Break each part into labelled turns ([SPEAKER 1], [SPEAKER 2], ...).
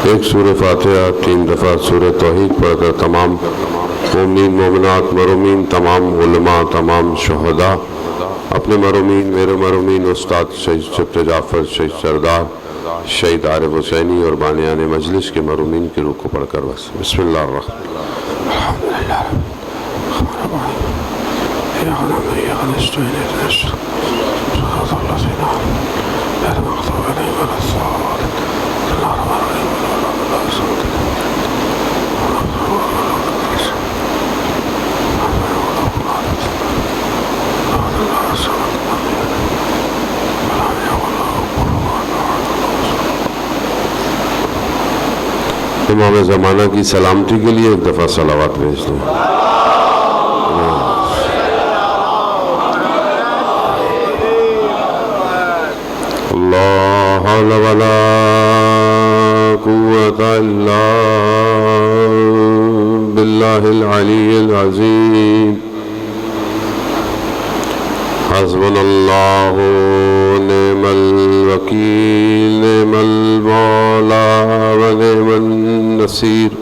[SPEAKER 1] ایک سورہ فاتحہ 3 دفعہ سورہ توحید پڑھ کر تمام مومنین مومنات مرحومین تمام علماء تمام شہداء اپنے مرحومین میرے مرحومین استاد شہید شفت جعفر شہید سردار شہید عارف حسینی اور بانیان مجلس کے مرحومین کی روح کو پڑھ کر بس بسم اللہ الرحمن امام زمانہ کی سلامتی کے لیے ایک دفعہ صلوات بھیج دیں لا حول ولا قوة الا باللہ العلی العظیم حسبنا اللہ نعم الوکیل نعم المولا ونعم النصیر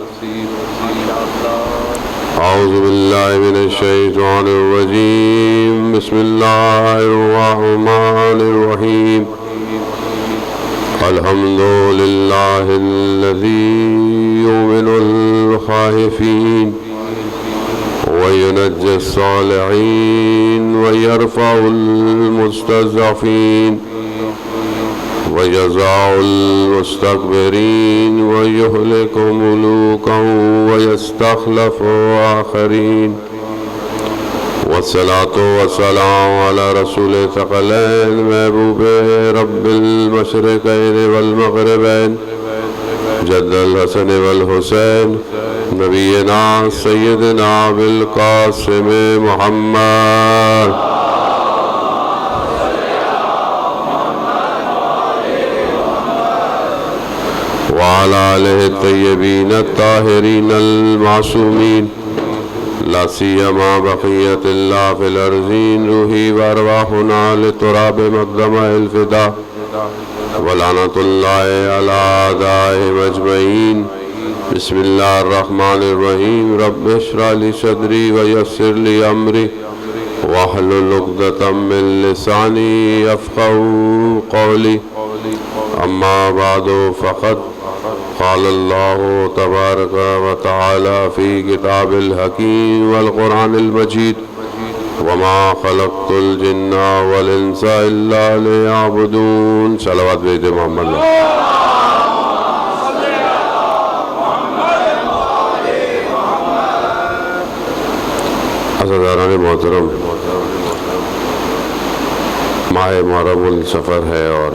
[SPEAKER 1] اعوذ باللہ من الشیطان الرجیم بسم اللہ الرحمن الرحیم الحمد للہ الذی یؤمن الخائفین وينجي الصالحين ويرفع المستضعفين ويجزع المستكبرين ويهلك ملوكا ويستخلف آخرين والصلاة والسلام على رسول ثقلين محبوب رب المشرقين والمغربين جد الحسن والحسین نبینا سیدنا بالقاسم محمد وعلى آلہ الطیبین الطاہرین المعصومین لا سیما بقیت اللہ فی الارضین روحی وارواحنا لتراب مقدمہ الفدا ولعنت اللہ علی اعدائہم اجمعین بسم اللہ الرحمن الرحیم رب اشرح لی صدری ویسر لی امری واحلل عقدۃ من لسانی یفقہوا قولی اما بعد فقد قال اللہ تبارک و تعالی فی کتاب الحکیم والقرآن المجید وما خلقت الجن والانس الا ليعبدون صلوات بھیجے محمد عزیزان محترم ماہ محرم السفر ہے اور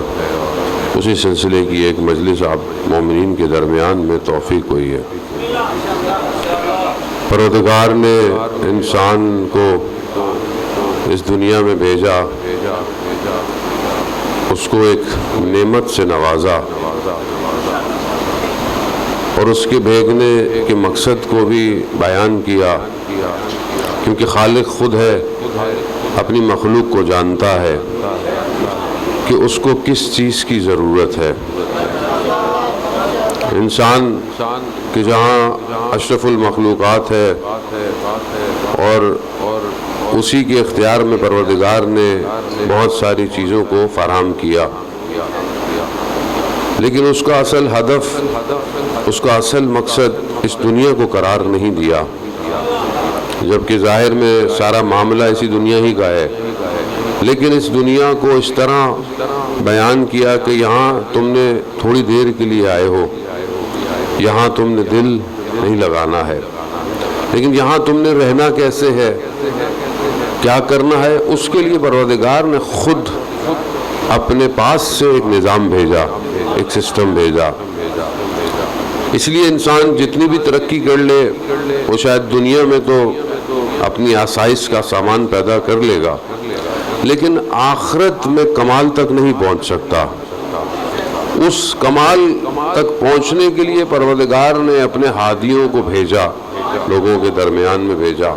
[SPEAKER 1] اسی سلسلے کی ایک مجلس آپ مومنین کے درمیان میں توفیق ہوئی ہے پروردگار نے انسان کو اس دنیا میں بھیجا اس کو ایک نعمت سے نوازا اور اس کے بھیجنے کے مقصد کو بھی بیان کیا کیونکہ خالق خود ہے اپنی مخلوق کو جانتا ہے کہ اس کو کس چیز کی ضرورت ہے انسان کہ جہاں اشرف المخلوقات ہے اور اسی کے اختیار میں پروردگار نے بہت ساری چیزوں کو فراہم کیا لیکن اس کا اصل ہدف اس کا اصل مقصد اس دنیا کو قرار نہیں دیا جبکہ ظاہر میں سارا معاملہ اسی دنیا ہی کا ہے لیکن اس دنیا کو اس طرح بیان کیا کہ یہاں تم نے تھوڑی دیر کے لیے آئے ہو یہاں تم نے دل نہیں لگانا ہے لیکن یہاں تم نے رہنا کیسے ہے کیا کرنا ہے اس کے لیے پروردگار نے خود اپنے پاس سے ایک نظام بھیجا ایک سسٹم بھیجا اس لیے انسان جتنی بھی ترقی کر لے وہ شاید دنیا میں تو اپنی آسائش کا سامان پیدا کر لے گا لیکن آخرت میں کمال تک نہیں پہنچ سکتا اس کمال تک پہنچنے کے لیے پروردگار نے اپنے ہادیوں کو بھیجا لوگوں کے درمیان میں بھیجا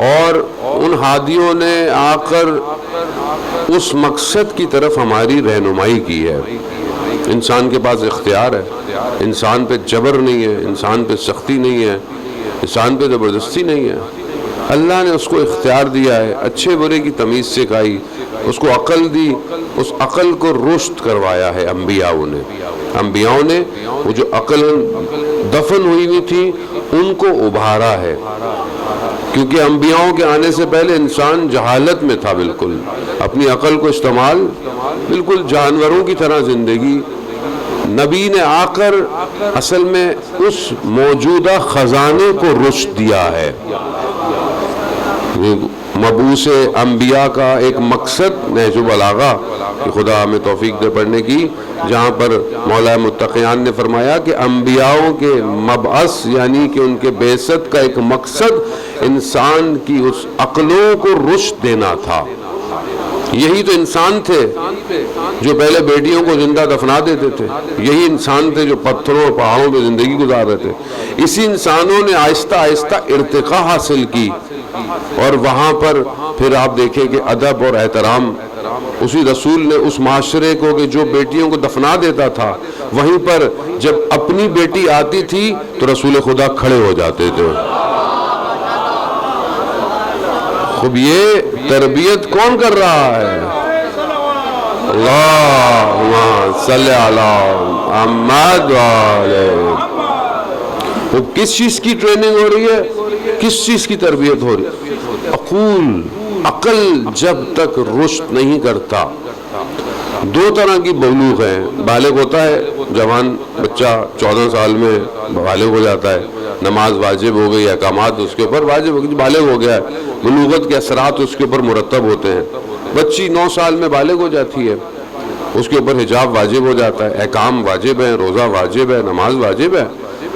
[SPEAKER 1] اور ان ہادیوں نے آ کر اس مقصد کی طرف ہماری رہنمائی کی ہے انسان کے پاس اختیار ہے، انسان پہ جبر نہیں ہے، انسان پہ سختی نہیں ہے، انسان پہ زبردستی نہیں ہے۔ اللہ نے اس کو اختیار دیا ہے، اچھے برے کی تمیز سکھائی، اس کو عقل دی، اس عقل کو رشد کروایا ہے انبیاءوں نے وہ جو عقل دفن ہوئی ہوئی تھی ان کو ابھارا ہے، کیونکہ انبیاءوں کے آنے سے پہلے انسان جہالت میں تھا، بالکل اپنی عقل کو استعمال بالکل جانوروں کی طرح زندگی۔ نبی نے آ کر اصل میں اس موجودہ خزانے کو رشد دیا ہے۔ مبعوث انبیاء کا ایک مقصد نہج البلاغہ کہ خدا ہمیں توفیق دے پڑھنے کی، جہاں پر مولا متقیان نے فرمایا کہ انبیاءوں کے مبعث یعنی کہ ان کے بعثت کا ایک مقصد انسان کی اس عقلوں کو رشد دینا تھا۔ یہی تو انسان تھے جو پہلے بیٹیوں کو زندہ دفنا دیتے تھے، یہی انسان تھے جو پتھروں اور پہاڑوں پہ زندگی گزار رہے تھے۔ اسی انسانوں نے آہستہ آہستہ ارتقاء حاصل کی، اور وہاں پر پھر آپ دیکھیں کہ ادب اور احترام، اسی رسول نے اس معاشرے کو کہ جو بیٹیوں کو دفنا دیتا تھا، وہیں پر جب اپنی بیٹی آتی تھی تو رسول خدا کھڑے ہو جاتے تھے۔ خب یہ تربیت کون کر رہا ہے؟ اللہم صلی علی محمد وہ کس چیز کی ٹریننگ ہو رہی ہے، کس چیز کی تربیت ہو رہی ہے؟ عقل جب تک رشد نہیں کرتا، دو طرح کی بلوغ ہیں۔ بالغ ہوتا ہے جوان بچہ 14 سال میں بالغ ہو جاتا ہے، نماز واجب ہو گئی، احکامات اس کے اوپر واجب ہو گئی، بالغ ہو گیا ہے، بلوغت کے اثرات اس کے اوپر مرتب ہوتے ہیں۔ بچی 9 سال میں بالغ ہو جاتی ہے، اس کے اوپر حجاب واجب ہو جاتا ہے، احکام واجب ہے، روزہ واجب ہے، نماز واجب ہے۔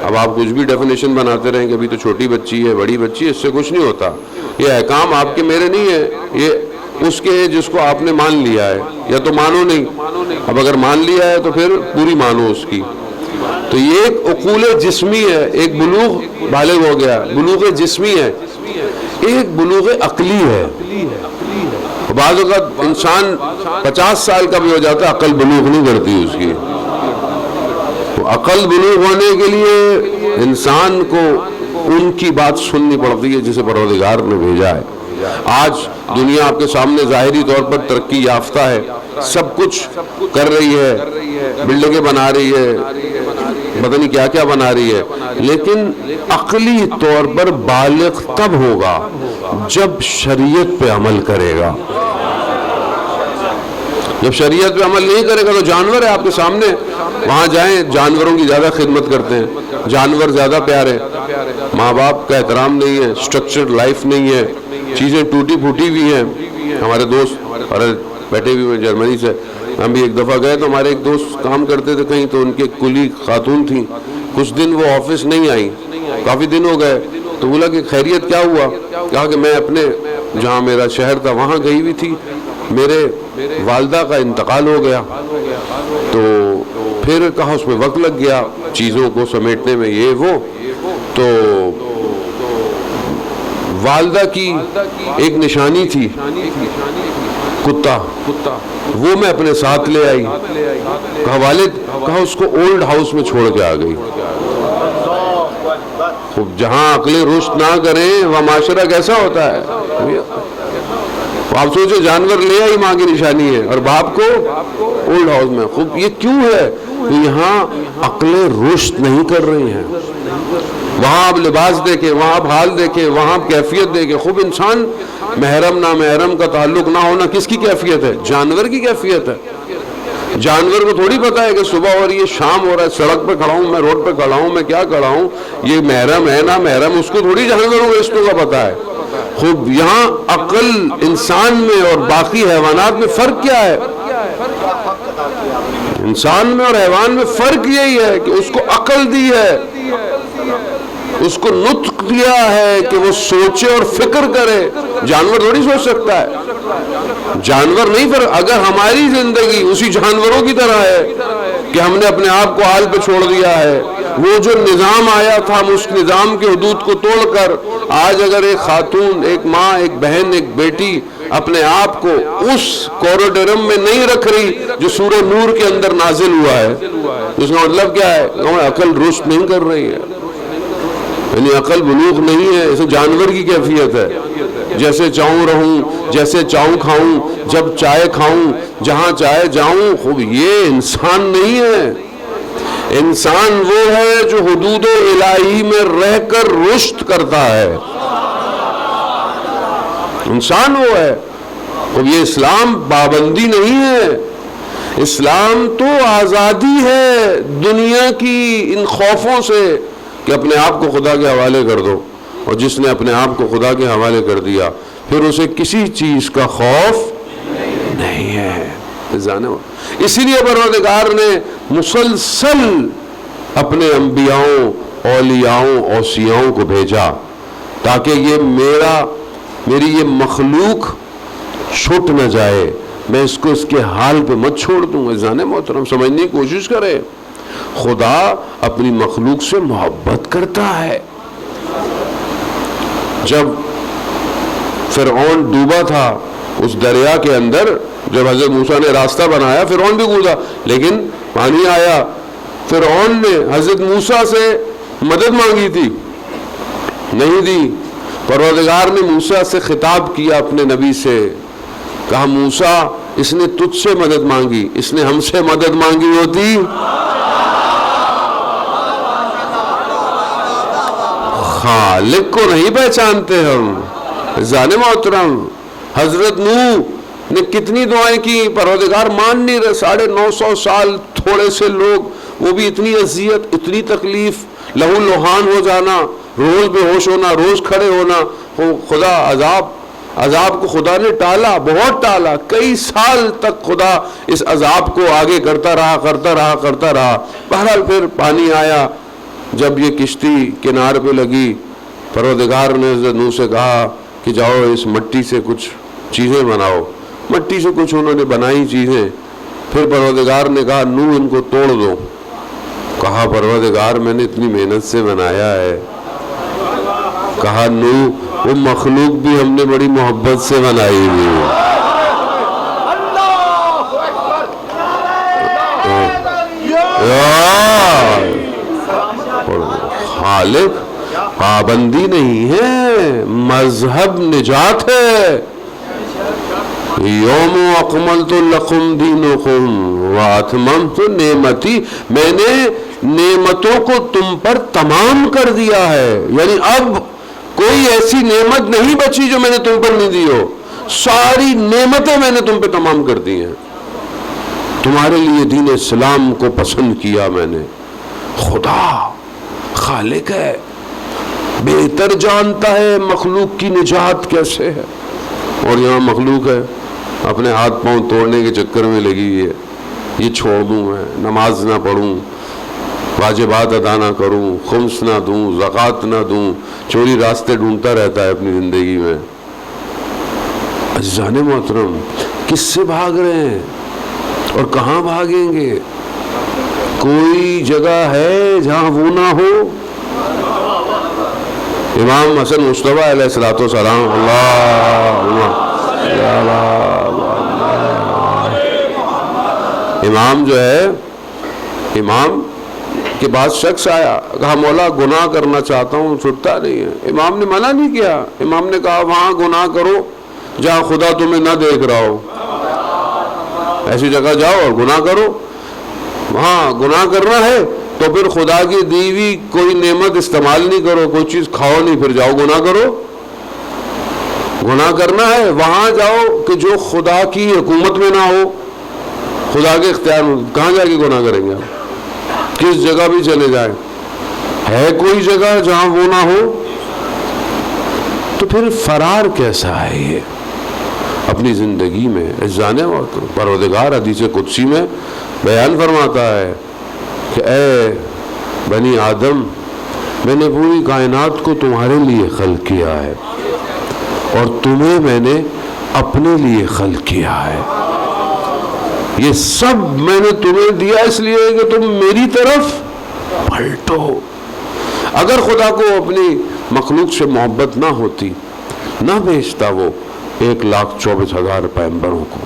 [SPEAKER 1] اب آپ کچھ بھی ڈیفینیشن بناتے رہیں کہ ابھی تو چھوٹی بچی ہے، بڑی بچی ہے، اس سے کچھ نہیں ہوتا۔ یہ احکام آپ کے میرے نہیں ہے، یہ اس کے ہے جس کو آپ نے مان لیا ہے، یا تو مانو نہیں۔ اب اگر مان لیا ہے تو پھر پوری مانو اس کی۔ تو یہ ایک عقول جسمی ہے، ایک بلوغ بالغ ہو گیا، بلوغ جسمی ہے، ایک بلوغ عقلی ہے۔ بعض اوقات انسان 50 سال کا بھی ہو جاتا ہے، عقل بلوغ نہیں کرتی اس کی۔ عقل بلوغ ہونے کے لیے انسان کو ان کی بات سننی پڑتی ہے جسے پروردگار نے بھیجا ہے۔ آج دنیا آپ کے سامنے ظاہری طور پر ترقی یافتہ ہے، سب کچھ کر رہی ہے، بلڈنگیں بنا رہی ہے، پتہ نہیں کیا کیا بنا رہی ہے، لیکن عقلی طور پر بالغ تب ہوگا جب شریعت پہ عمل کرے گا۔ جب شریعت پہ عمل نہیں کرے گا تو جانور ہے آپ کے سامنے، وہاں جائیں، جانوروں کی زیادہ خدمت کرتے ہیں، جانور زیادہ پیارے، ماں باپ کا احترام نہیں ہے، سٹرکچرڈ لائف نہیں ہے، چیزیں ٹوٹی پھوٹی ہوئی ہیں۔ ہمارے دوست اور بیٹھے ہوئے ہیں جرمنی سے، ہم بھی ایک دفعہ گئے تو ہمارے ایک دوست کام کرتے تھے کہیں، تو ان کے کلی خاتون تھیں، کچھ دن وہ آفس نہیں آئیں، کافی دن ہو گئے، تو بولا کہ خیریت کیا ہوا؟ کہا کہ میں اپنے جہاں میرا شہر تھا وہاں گئی ہوئی تھی، میرے والدہ کا انتقال ہو گیا، تو پھر کہا اس میں وقت لگ گیا چیزوں کو سمیٹنے میں، یہ وہ، تو والدہ کی ایک نشانی تھی کتا، وہ میں اپنے ساتھ لے آئی، کہا والد، کہا اس کو اولڈ ہاؤس میں چھوڑ کے آ گئی۔ جہاں عقل رشد نہ کریں وہاں معاشرہ کیسا ہوتا ہے؟ آپ سوچے جانور لے آئی ماں کی نشانی ہے اور باپ کو اولڈ ہاؤس میں، خوب یہ کیوں ہے؟ یہاں عقل رشد نہیں کر رہی ہیں۔ وہاں آپ لباس دیکھیں، وہاں آپ حال دیکھیں، وہاں آپ کیفیت دیکھیں۔ خوب انسان محرم نامحرم کا تعلق نہ ہونا کس کی کیفیت ہے؟ جانور کی کیفیت ہے۔ جانور کو تھوڑی پتا ہے کہ صبح ہو رہی ہے، شام ہو رہا ہے، سڑک پہ کھڑا ہوں میں، روڈ پہ کھڑا ہوں میں، کیا کھڑا ہوں، یہ محرم ہے نا محرم، اس کو تھوڑی جانوروں کے رشتوں کا پتا ہے۔ خوب یہاں عقل انسان میں اور باقی حیوانات میں فرق کیا ہے؟ انسان میں اور حیوان میں فرق یہی ہے کہ اس کو عقل دی ہے، اس کو نطق دیا ہے کہ وہ سوچے اور فکر کرے۔ جانور تھوڑی سوچ سکتا ہے، جانور نہیں، پر اگر ہماری زندگی اسی جانوروں کی طرح ہے کہ ہم نے اپنے آپ کو حال پہ چھوڑ دیا ہے، وہ جو نظام آیا تھا ہم اس نظام کے حدود کو توڑ کر آج اگر ایک خاتون، ایک ماں، ایک بہن، ایک بیٹی اپنے آپ کو اس کوریڈورم میں نہیں رکھ رہی جو سورہ نور کے اندر نازل ہوا ہے، اس کا مطلب کیا ہے؟ عقل رشد نہیں کر رہی ہے، یعنی عقل بلوغ نہیں ہے، اسے جانور کی کیفیت ہے، جیسے چاہوں رہوں، جیسے چاہوں کھاؤں، جب چاہے کھاؤں، جہاں چاہے جاؤں. خوب یہ انسان نہیں ہے. انسان وہ ہے جو حدود الہی میں رہ کر رشد کرتا ہے، انسان وہ ہے. اب یہ اسلام پابندی نہیں ہے، اسلام تو آزادی ہے دنیا کی ان خوفوں سے کہ اپنے آپ کو خدا کے حوالے کر دو، اور جس نے اپنے آپ کو خدا کے حوالے کر دیا پھر اسے کسی چیز کا خوف نہیں ہے. اسی لیے پروردگار نے مسلسل اپنے انبیاؤں، اولیاؤں، اوصیاؤں کو بھیجا تاکہ یہ میری یہ مخلوق چھوٹ نہ جائے، میں اس کو اس کے حال پہ مت چھوڑ دوں. عزیزان محترم سمجھنے کی کوشش کرے، خدا اپنی مخلوق سے محبت کرتا ہے. جب فرعون ڈوبا تھا اس دریا کے اندر، جب حضرت موسیٰ نے راستہ بنایا فرعون بھی کودا، لیکن پانی آیا. فرعون نے حضرت موسیٰ سے مدد مانگی تھی، نہیں دی. پروردگار نے موسیٰ سے خطاب کیا اپنے نبی سے، کہا موسیٰ اس نے تجھ سے مدد مانگی، اس نے ہم سے مدد مانگی ہوتی خالق کو نہیں پہچانتے ہم. عزیزان محترم حضرت نوح نے کتنی دعائیں کی، پروردگار مان نہیں رہے. 950 سال تھوڑے سے لوگ، وہ بھی اتنی اذیت، اتنی تکلیف، لہو لوہان ہو جانا، روز بے ہوش ہونا، روز کھڑے ہونا. خدا عذاب کو خدا نے ٹالا، بہت ٹالا. کئی سال تک خدا اس عذاب کو آگے کرتا رہا. بہرحال پھر پانی آیا. جب یہ کشتی کنار پہ لگی، پروردگار نے حضرت نوح سے کہا کہ جاؤ اس مٹی سے کچھ چیزیں بناؤ. مٹی سے کچھ انہوں نے بنائی چیزیں. پھر پروردگار نے کہا نوح ان کو توڑ دو. کہا پروردگار میں نے اتنی محنت سے بنایا ہے. کہا نوح وہ مخلوق بھی ہم نے بڑی محبت سے بنائی ہوئی. خالق پابندی نہیں ہے، مذہب نجات ہے. یوم اکملت لکم دینکم واتممت نعمتی، میں نے نعمتوں کو تم پر تمام کر دیا ہے. یعنی اب کوئی ایسی نعمت نہیں بچی جو میں نے تم پر نہیں دی ہو. ساری نعمتیں میں نے تم پہ تمام کر دی ہیں. تمہارے لیے دین اسلام کو پسند کیا میں نے. خدا خالق ہے، بہتر جانتا ہے مخلوق کی نجات کیسے ہے. اور یہاں مخلوق ہے اپنے ہاتھ پاؤں توڑنے کے چکر میں لگی ہوئی ہے. یہ چھوڑ دوں میں، نماز نہ پڑھوں، واجبات ادا نہ کروں، خمس نہ دوں، زکوٰۃ نہ دوں، چوری راستے ڈھونڈتا رہتا ہے اپنی زندگی میں. عزیزان محترم کس سے بھاگ رہے ہیں اور کہاں بھاگیں گے؟ کوئی جگہ ہے جہاں وہ نہ ہو؟ امام حسن مصطفیٰ علیہ الصلوۃ والسلام امام جو ہے، امام کے بعد شخص آیا، کہا مولا گناہ کرنا چاہتا ہوں، چھٹتا نہیں ہے. امام نے منع نہیں کیا. امام نے کہا وہاں گناہ کرو جہاں خدا تمہیں نہ دیکھ رہا ہو. ایسی جگہ جاؤ اور گناہ کرو. وہاں گناہ کرنا ہے تو پھر خدا کی دی ہوئی کوئی نعمت استعمال نہیں کرو، کوئی چیز کھاؤ نہیں، پھر جاؤ گناہ کرو. گناہ کرنا ہے وہاں جاؤ کہ جو خدا کی حکومت میں نہ ہو، خدا کے اختیار میں. کہاں جا کے گناہ کریں گے آپ؟ کس جگہ بھی چلے جائیں، ہے کوئی جگہ جہاں وہ نہ ہو؟ تو پھر فرار کیسا ہے یہ اپنی زندگی میں؟ عزیزان محترم پروردگار حدیث قدسی میں بیان فرماتا ہے کہ اے بنی آدم، میں نے پوری کائنات کو تمہارے لیے خلق کیا ہے اور تمہیں میں نے اپنے لیے خلق کیا ہے. یہ سب میں نے تمہیں دیا اس لیے کہ تم میری طرف پلٹو. اگر خدا کو اپنی مخلوق سے محبت نہ ہوتی، نہ بھیجتا وہ، 1,24,000 پیغمبروں کو،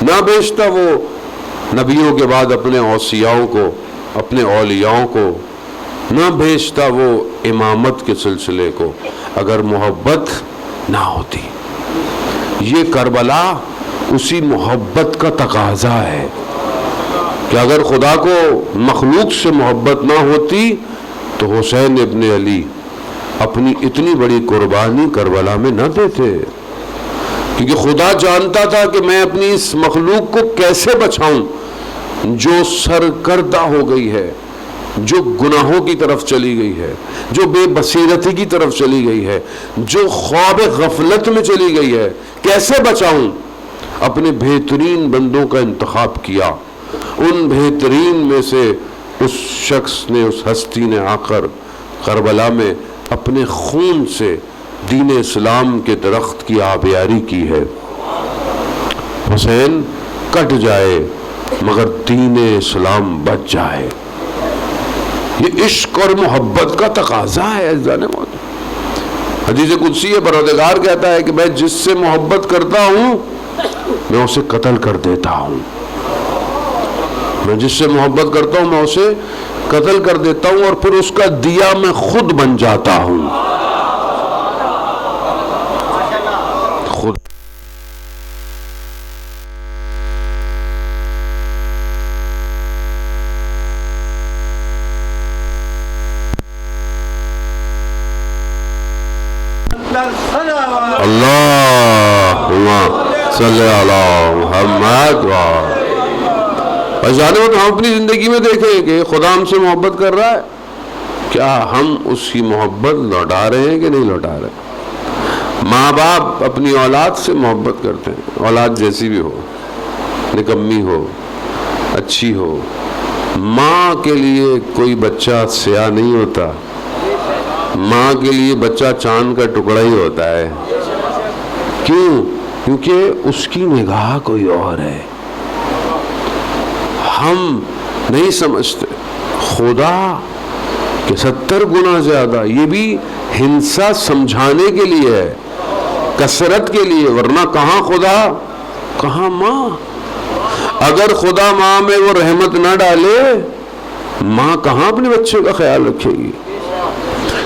[SPEAKER 1] نہ بھیجتا وہ نبیوں کے بعد اپنے اوصیاؤں کو، اپنے اولیاؤں کو، نہ بھیجتا وہ امامت کے سلسلے کو اگر محبت نہ ہوتی۔ یہ کربلا اسی محبت کا تقاضا ہے کہ اگر خدا کو مخلوق سے محبت نہ ہوتی تو حسین ابن علی اپنی اتنی بڑی قربانی کربلا میں نہ دیتے، کیونکہ خدا جانتا تھا کہ میں اپنی اس مخلوق کو کیسے بچاؤں جو سرکردہ ہو گئی ہے، جو گناہوں کی طرف چلی گئی ہے، جو بے بصیرتی کی طرف چلی گئی ہے، جو خواب غفلت میں چلی گئی ہے، کیسے بچاؤں؟ اپنے بہترین بندوں کا انتخاب کیا، ان بہترین میں سے اس شخص نے، اس ہستی نے آ کر کربلا میں اپنے خون سے دین اسلام کے درخت کی آبیاری کی ہے۔ حسین کٹ جائے مگر دین اسلام بچ جائے، یہ عشق اور محبت کا تقاضا ہے عزیزان موت۔ حدیث قدسی ہے، پروردگار کہتا ہے کہ میں جس سے محبت کرتا ہوں میں اسے قتل کر دیتا ہوں، میں جس سے محبت کرتا ہوں میں اسے قتل کر دیتا ہوں اور پھر اس کا دیا میں خود بن جاتا ہوں۔ خود اللہم صلی علی محمد اور جانے ہم اپنی زندگی میں دیکھیں کہ خدا ہم سے محبت کر رہا ہے، کیا ہم اس کی محبت لوٹا رہے ہیں کہ نہیں لوٹا رہے؟ ماں باپ اپنی اولاد سے محبت کرتے ہیں، اولاد جیسی بھی ہو، نکمی ہو، اچھی ہو۔ ماں کے لیے کوئی بچہ سیاہ نہیں ہوتا، ماں کے لیے بچہ چاند کا ٹکڑا ہی ہوتا ہے۔ کیوں؟ کیونکہ اس کی نگاہ کوئی اور ہے۔ ہم نہیں سمجھتے خدا کہ 70 گنا زیادہ، یہ بھی ہنسا سمجھانے کے لیے ہے، کثرت کے لیے، ورنہ کہاں خدا کہاں ماں۔ اگر خدا ماں میں وہ رحمت نہ ڈالے، ماں کہاں اپنے بچے کا خیال رکھے گی؟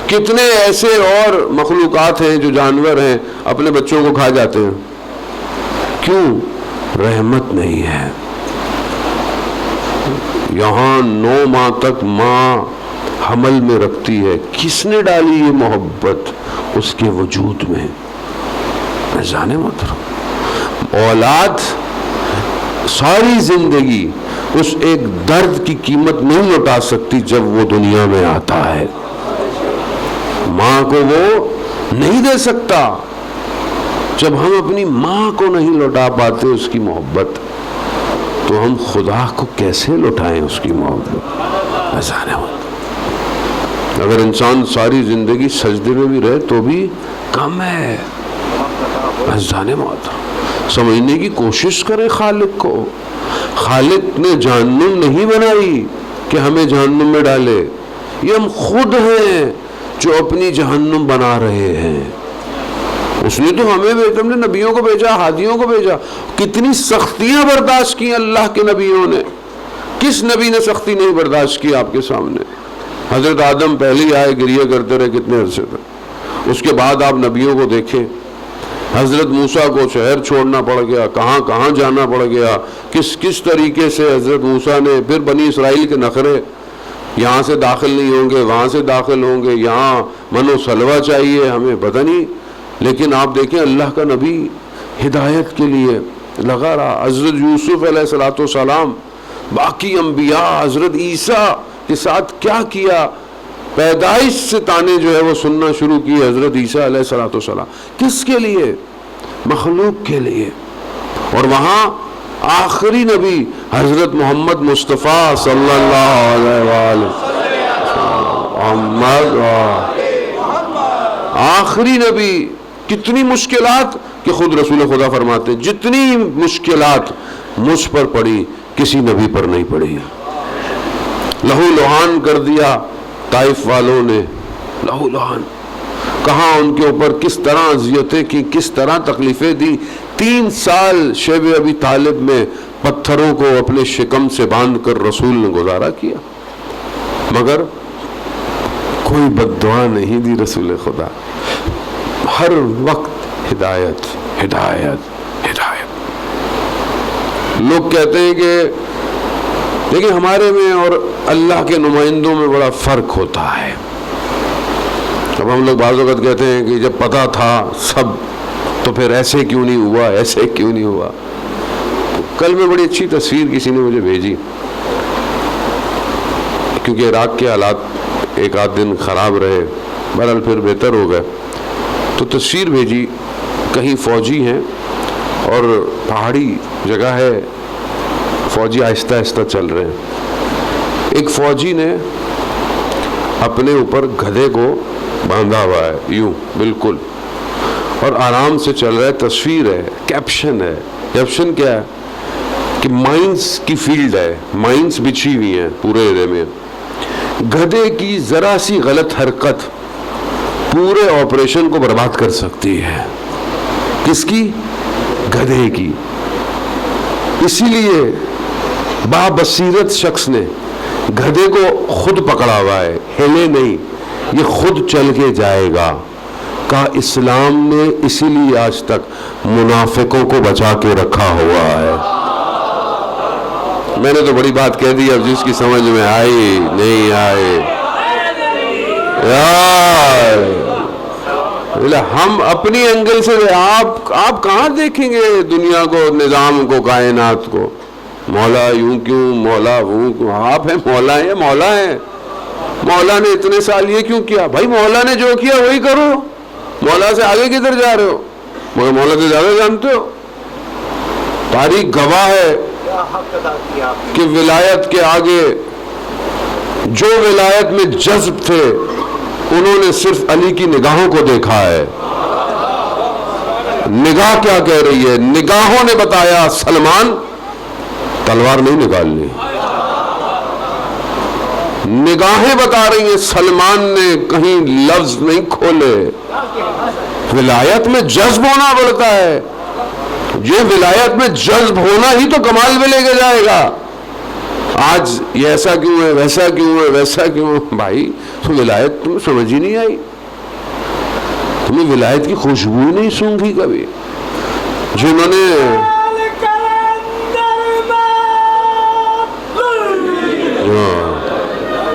[SPEAKER 1] کتنے ایسے اور مخلوقات ہیں جو جانور ہیں اپنے بچوں کو کھا جاتے ہیں، کیوں؟ رحمت نہیں ہے۔ یہاں 9 ماہ تک ماں حمل میں رکھتی ہے، کس نے ڈالی یہ محبت اس کے وجود میں؟ جانے محترم، اولاد ساری زندگی اس ایک درد کی قیمت نہیں لوٹا سکتی جب وہ دنیا میں آتا ہے، ماں کو وہ نہیں دے سکتا۔ جب ہم اپنی ماں کو نہیں لوٹا پاتے اس کی محبت، تو ہم خدا کو کیسے لوٹائیں اس کی محبت؟ ایسا نہیں ہوتا۔ اگر انسان ساری زندگی سجدے میں بھی رہے تو بھی کم ہے۔ جانے موت سمجھنے کی کوشش کریں خالق کو۔ خالق نے جہنم نہیں بنائی کہ ہمیں جہنم میں ڈالے، یہ ہم خود ہیں جو اپنی جہنم بنا رہے ہیں۔ اس نے تو ہمیں بھیجا، ہم نے نبیوں کو بھیجا، ہادیوں کو بھیجا، کتنی سختیاں برداشت کی اللہ کے نبیوں نے۔ کس نبی نے سختی نہیں برداشت کی آپ کے سامنے؟ حضرت آدم پہلے آئے، گریہ کرتے رہے کتنے عرصے تک۔ اس کے بعد آپ نبیوں کو دیکھیں، حضرت موسیٰ کو شہر چھوڑنا پڑ گیا، کہاں کہاں جانا پڑ گیا، کس طریقے سے حضرت موسیٰ نے، پھر بنی اسرائیل کے نخرے، یہاں سے داخل نہیں ہوں گے، وہاں سے داخل ہوں گے، یہاں من و سلوہ چاہیے ہمیں، پتہ نہیں۔ لیکن آپ دیکھیں اللہ کا نبی ہدایت کے لیے لگا رہا۔ حضرت یوسف علیہ السلام، باقی انبیاء، حضرت عیسیٰ کے ساتھ کیا کیا؟ پیدائش سے تانے جو ہے وہ سننا شروع کی حضرت عیسیٰ علیہ السلام۔ کس کے لیے؟ مخلوق کے لیے۔ اور وہاں آخری نبی حضرت محمد مصطفیٰ صلی اللہ علیہ وآلہ محمد، آخری نبی۔ کتنی مشکلات کہ خود رسول خدا فرماتے جتنی مشکلات مجھ پر پڑی کسی نبی پر نہیں پڑی۔ لہو لہان کر دیا طائف والوں نے، لہو لہان۔ کہاں ان کے اوپر کس طرح اذیتیں کی، کس طرح تکلیفیں دی. 3 سال شیب ابی طالب میں پتھروں کو اپنے شکم سے باندھ کر رسول نے گزارا کیا، مگر کوئی بد دعا نہیں دی رسول خدا. ہر وقت ہدایت ہدایت ہدایت. لوگ کہتے ہیں کہ لیکن ہمارے میں اور اللہ کے نمائندوں میں بڑا فرق ہوتا ہے. اب ہم لوگ بعض اوقات کہتے ہیں کہ جب پتہ تھا سب تو پھر ایسے کیوں نہیں ہوا، ایسے کیوں نہیں ہوا. کل میں بڑی اچھی تصویر کسی نے مجھے بھیجی، کیونکہ عراق کے حالات ایک آدھ دن خراب رہے، بہرحال پھر بہتر ہو گئے، تو تصویر بھیجی. کہیں فوجی ہیں اور پہاڑی جگہ ہے، فوجی آہستہ آہستہ چل رہے ہیں. ایک فوجی نے اپنے اوپر گدھے کو باندھا ہوا ہے یوں بالکل، اور آرام سے چل رہا ہے. تصویر ہے، کیپشن ہے. کیپشن کیا ہے کہ مائنس کی فیلڈ ہے، مائنس بچھی ہوئی ہیں پورے ایرے میں. گدھے کی ذرا سی غلط حرکت پورے آپریشن کو برباد کر سکتی ہے. کس کی؟ گدھے کی. اسی لیے بابصیرت شخص نے گدھے کو خود پکڑا ہوا ہے، ہلے نہیں، یہ خود چل کے جائے گا. کہا اسلام نے اسی لیے آج تک منافقوں کو بچا کے رکھا ہوا ہے. میں نے تو بڑی بات کہہ دی، اب جس کی سمجھ میں آئی نہیں آئے ہم اپنی اینگل سے. آپ کہاں دیکھیں گے دنیا کو، نظام کو، کائنات کو؟ مولا یوں کیوں، مولا وہ کیوں؟ آپ ہیں مولا ہیں، مولا ہیں. مولا نے اتنے سال یہ کیوں کیا؟ بھائی مولا نے جو کیا وہی کرو. مولا سے آگے کدھر جا رہے ہو؟ مگر مولا سے زیادہ جانتے ہو. تاریخ گواہ ہے کہ ولایت کے آگے جو ولایت میں جذب تھے انہوں نے صرف علی کی نگاہوں کو دیکھا ہے. نگاہ کیا کہہ رہی ہے؟ نگاہوں نے بتایا سلمان تلوار نہیں نکالنی. نگاہیں بتا رہی ہیں سلمان نے کہیں لفظ نہیں کھولے. ولایت میں جذب ہونا پڑتا ہے. یہ ولایت میں جذب ہونا ہی تو کمال میں لے کے جائے گا. آج یہ ایسا کیوں ہے، ویسا کیوں ہے، ویسا کیوں ہے؟ بھائی تو ولایت تمہیں سمجھ ہی نہیں آئی. تمہیں ولایت کی خوشبو ہی نہیں سونگھی کبھی. جنہوں نے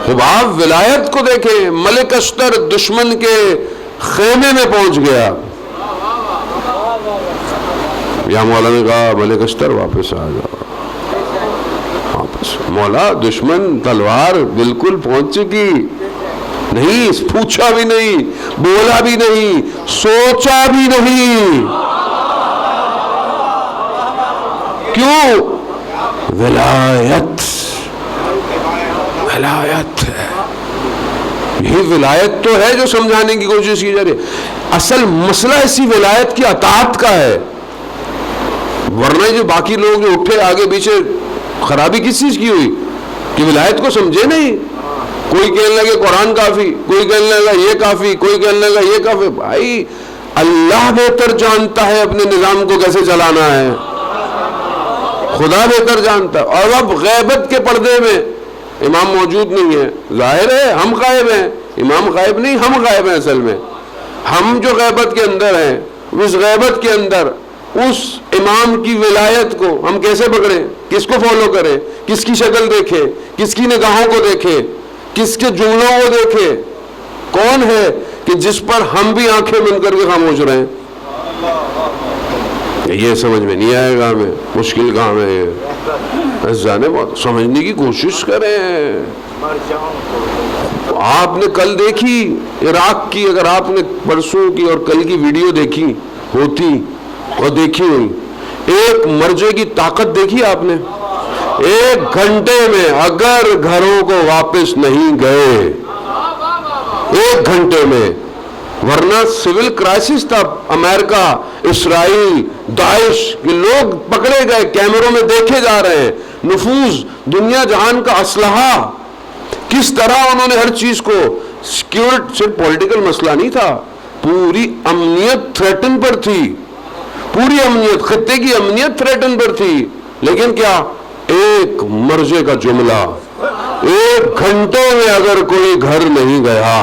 [SPEAKER 1] جب آپ ولایت کو دیکھیں، ملک اشتر دشمن کے خیمے میں پہنچ گیا. یا مولا نے کہا ملک اشتر واپس آ جاؤ. واپس مولا دشمن تلوار بالکل پہنچ چکی نہیں، پوچھا بھی نہیں، بولا بھی نہیں، سوچا بھی نہیں. کیوں؟ ولایت. ولایت ہے. یہ ولایت تو ہے جو سمجھانے کی کوشش کی جا رہی ہے. اصل مسئلہ اسی ولایت کی اطاعت کا ہے. ورنہ جو باقی لوگ جو اٹھے آگے پیچھے، خرابی کس چیز کی ہوئی کہ ولایت کو سمجھے نہیں. کوئی کہنے لگے قرآن کافی، کوئی کہنے لگا یہ کافی، کوئی کہنے لگا یہ کافی. بھائی اللہ بہتر جانتا ہے اپنے نظام کو کیسے چلانا ہے، خدا بہتر جانتا ہے. اور اب غیبت کے پردے میں امام موجود نہیں ہے، ظاہر ہے ہم غائب ہیں. امام غائب نہیں، ہم غائب ہیں. اصل میں ہم جو غیبت کے اندر ہیں، اس غیبت کے اندر اس امام کی ولایت کو ہم کیسے پکڑیں، کس کو فالو کریں، کس کی شکل دیکھیں، کس کی نگاہوں کو دیکھیں، کس کے جملوں کو دیکھیں. کون ہے کہ جس پر ہم بھی آنکھیں بند کر کے خاموش رہیں؟ یہ سمجھ میں نہیں آئے گا. ہمیں مشکل کام ہے یہ. جانے بہت سمجھنے کی کوشش کریں. آپ نے کل دیکھی عراق کی، اگر آپ نے پرسوں کی اور کل کی ویڈیو دیکھی ہوتی اور دیکھی ہوئی، ایک مرجے کی طاقت دیکھی آپ نے. 1 گھنٹے میں اگر گھروں کو واپس نہیں گئے، 1 گھنٹے میں، ورنہ سول کرائسس تھا. امریکہ، اسرائیل، داعش کے لوگ پکڑے گئے، کیمروں میں دیکھے جا رہے ہیں. نفوذ، دنیا جہان کا اسلحہ، کس طرح انہوں نے ہر چیز کو. سیکیورٹی صرف پولیٹیکل مسئلہ نہیں تھا، پوری امنیت تھریٹن پر تھی، پوری امنیت، خطے کی امنیت تھریٹن پر تھی، لیکن کیا ایک مرضے کا جملہ، 1 گھنٹے میں اگر کوئی گھر نہیں گیا.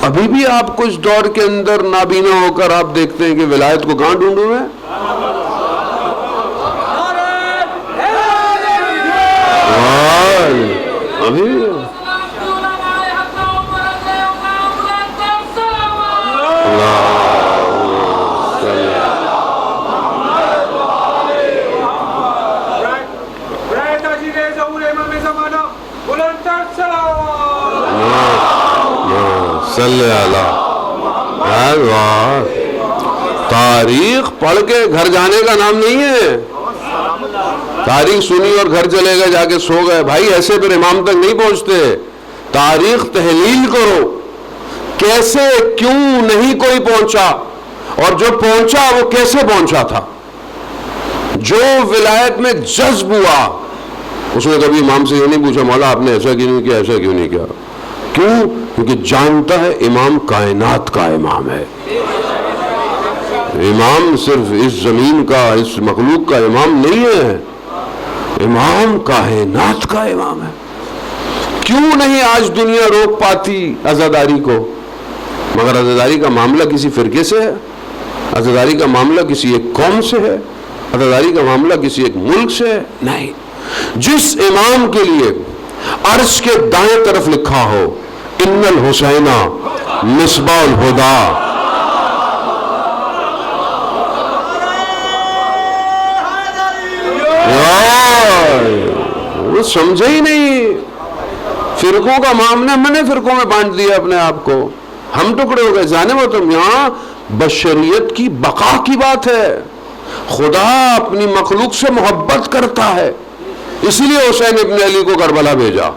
[SPEAKER 1] ابھی بھی آپ کو اس دور کے اندر نابینا ہو کر آپ دیکھتے ہیں کہ ولایت کو کہاں ڈھونڈوں میں. ابھی تاریخ پڑھ کے گھر جانے کا نام نہیں ہے. تاریخ سنی اور گھر چلے گئے، جا کے سو گئے. بھائی ایسے پھر امام تک نہیں پہنچتے. تاریخ تحلیل کرو، کیسے کیوں نہیں کوئی پہنچا، اور جو پہنچا وہ کیسے پہنچا تھا. جو ولایت میں جذب ہوا اس نے کبھی امام سے یہ نہیں پوچھا مولا آپ نے ایسا کیوں نہیں کیا، ایسا کیوں نہیں کیا. کیوں؟ کیونکہ جانتا ہے امام کائنات کا امام ہے. امام صرف اس زمین کا، اس مخلوق کا امام نہیں ہے، امام کائنات کا امام ہے. کیوں نہیں آج دنیا روک پاتی عزاداری کو؟ مگر عزاداری کا معاملہ کسی فرقے سے ہے، عزاداری کا معاملہ کسی ایک قوم سے ہے، عزاداری کا معاملہ کسی ایک ملک سے ہے. نہیں، جس امام کے لیے عرش کے دائیں طرف لکھا ہو ان الحسین مصباح الہدی، وہ سمجھے ہی نہیں. فرقوں کا معاملہ میں نے فرقوں میں بانٹ دیا اپنے آپ کو، ہم ٹکڑے ہو گئے. جانے محترم یہاں بشریت کی بقا کی بات ہے. خدا اپنی مخلوق سے محبت کرتا ہے، اسی لیے حسین ابن علی کو کربلا بھیجا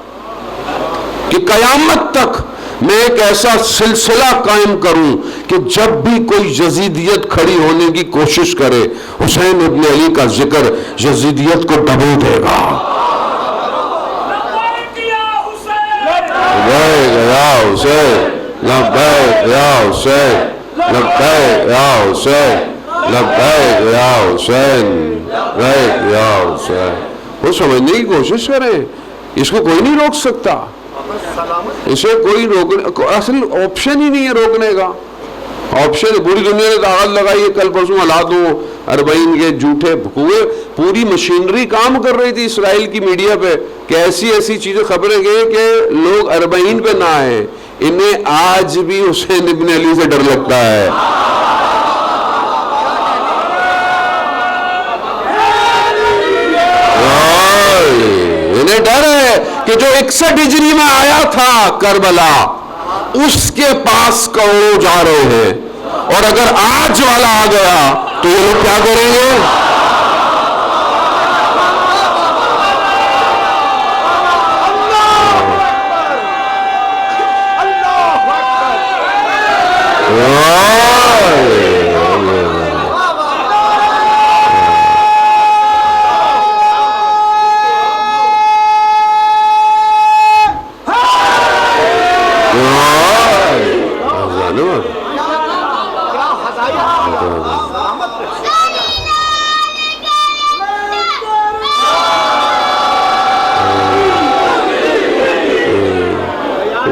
[SPEAKER 1] کہ قیامت تک میں ایک ایسا سلسلہ قائم کروں کہ جب بھی کوئی یزیدیت کھڑی ہونے کی کوشش کرے حسین ابن علی کا ذکر یزیدیت کو دبو دے گا. لبیک یا حسین، لبیک یا حسین، لبیک یا حسین، لبیک یا حسین، لبیک یا حسین. وہ سمجھنے کی کوشش کریں، اس کو کوئی نہیں روک سکتا. اسے کوئی روکنے، اصل آپشن ہی نہیں ہے روکنے کا. آپشن پوری دنیا نے طاقت لگائی ہے، کل پرسوں حالات ہوں 40 کے جھوٹے ہوئے، پوری مشینری کام کر رہی تھی اسرائیل کی میڈیا پہ کہ ایسی ایسی چیزیں خبریں گئے کہ لوگ 40 پہ نہ آئے. انہیں آج بھی حسین ابن علی سے ڈر لگتا ہے. انہیں ڈر ہے کہ جو 61 ہجری میں آیا تھا کربلا، اس کے پاس کروڑوں جا رہے ہیں، اور اگر آج والا آ گیا تو یہ لوگ کیا کریں گے؟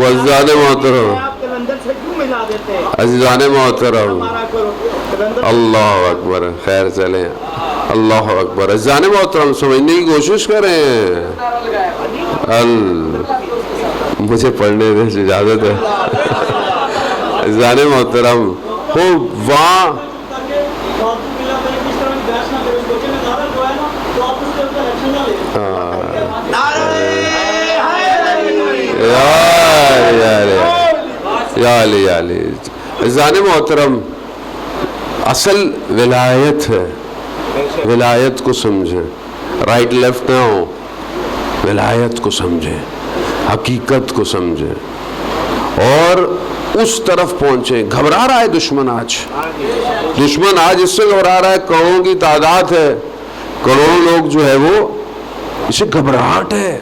[SPEAKER 1] عزیزان محترم، عزیزان محترم، اللہ اکبر، خیر چلیں، اللہ اکبر. عزیزان محترم سمجھنے کی کوشش کریں. مجھے پڑھنے دیں اجازت ہے. عزیزان محترم ہو وہاں یا علی. عزیزان محترم اصل ولایت ہے، ولایت کو سمجھیں، رائٹ لیفٹ نہ ہو، ولایت کو سمجھیں، حقیقت کو سمجھیں اور اس طرف پہنچیں. گھبرا رہا ہے دشمن آج، دشمن آج اس سے گھبرا رہا ہے، کروڑوں کی تعداد ہے، کروڑوں لوگ جو ہے وہ اسے گھبراہٹ ہے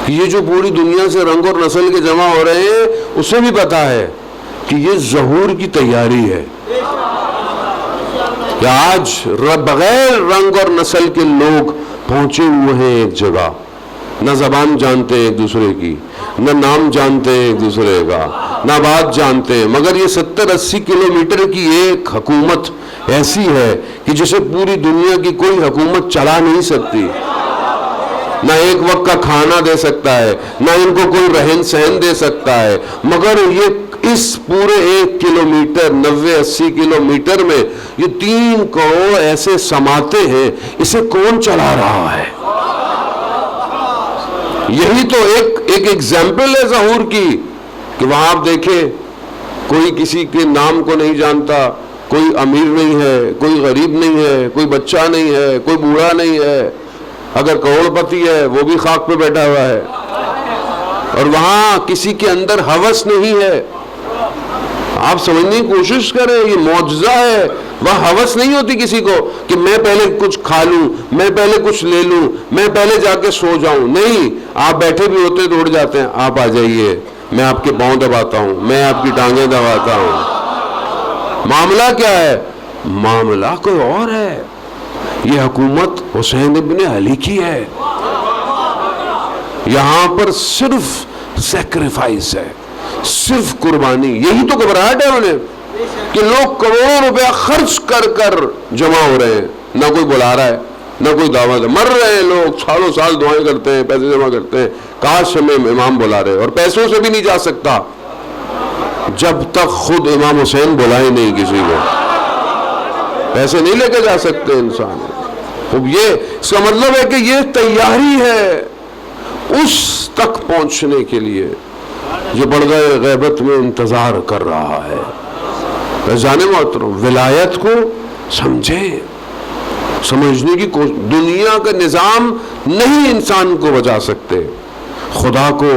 [SPEAKER 1] کہ یہ جو پوری دنیا سے رنگ اور نسل کے جمع ہو رہے ہیں، اسے بھی پتا ہے کہ یہ ظہور کی تیاری ہے کہ آج بغیر رنگ اور نسل کے لوگ پہنچے ہوئے ہیں ایک جگہ، نہ زبان جانتے ہیں ایک دوسرے کی، نہ نام جانتے ہیں ایک دوسرے کا، نہ بات جانتے ہیں، مگر یہ 70-80 کلومیٹر کی ایک حکومت ایسی ہے کہ جسے پوری دنیا کی کوئی حکومت چلا نہیں سکتی، نہ ایک وقت کا کھانا دے سکتا ہے، نہ ان کو کوئی رہن سہن دے سکتا ہے، مگر یہ اس پورے 1 کلومیٹر 90-80 کلومیٹر میں یہ 3 کروڑ ایسے سماتے ہیں، اسے کون چلا رہا ہے؟ یہی تو ایک ایگزامپل ہے ظہور کی، کہ وہاں آپ دیکھیں کوئی کسی کے نام کو نہیں جانتا، کوئی امیر نہیں ہے، کوئی غریب نہیں ہے، کوئی بچہ نہیں ہے، کوئی بوڑھا نہیں ہے، اگر کروڑ پتی ہے وہ بھی خاک پہ بیٹھا ہوا ہے، اور وہاں کسی کے اندر ہوس نہیں ہے۔ آپ سمجھنے کی کوشش کریں، یہ معجزہ ہے، وہاں ہوس نہیں ہوتی کسی کو کہ میں پہلے کچھ کھا لوں، میں پہلے کچھ لے لوں، میں پہلے جا کے سو جاؤں، نہیں، آپ بیٹھے بھی ہوتے تو اٹھ جاتے ہیں، آپ آ جائیے، میں آپ کے پاؤں دباتا ہوں، میں آپ کی ٹانگیں دباتا ہوں۔ معاملہ کیا ہے؟ معاملہ کوئی اور ہے۔ یہ حکومت حسین ابن علی کی ہے، یہاں پر صرف سیکریفائس ہے، صرف قربانی۔ یہی تو گھبراہٹ ہے انہیں کہ لوگ کروڑوں روپیہ خرچ کر کر جمع ہو رہے ہیں، نہ کوئی بلا رہا ہے، نہ کوئی دعوت ہے، مر رہے ہیں لوگ، سالوں سال دعائیں کرتے ہیں، پیسے جمع کرتے ہیں، کاش ہمیں امام بلا رہے، اور پیسوں سے بھی نہیں جا سکتا جب تک خود امام حسین بلائے نہیں کسی کو، پیسے نہیں لے کے جا سکتے انسان۔ اب یہ اس کا مطلب ہے کہ یہ تیاری ہے اس تک پہنچنے کے لیے جو پردہ غیبت میں انتظار کر رہا ہے۔ جانے محترم، ولایت کو سمجھیں، سمجھنے کی کوشش۔ دنیا کا نظام نہیں انسان کو بچا سکتے، خدا کو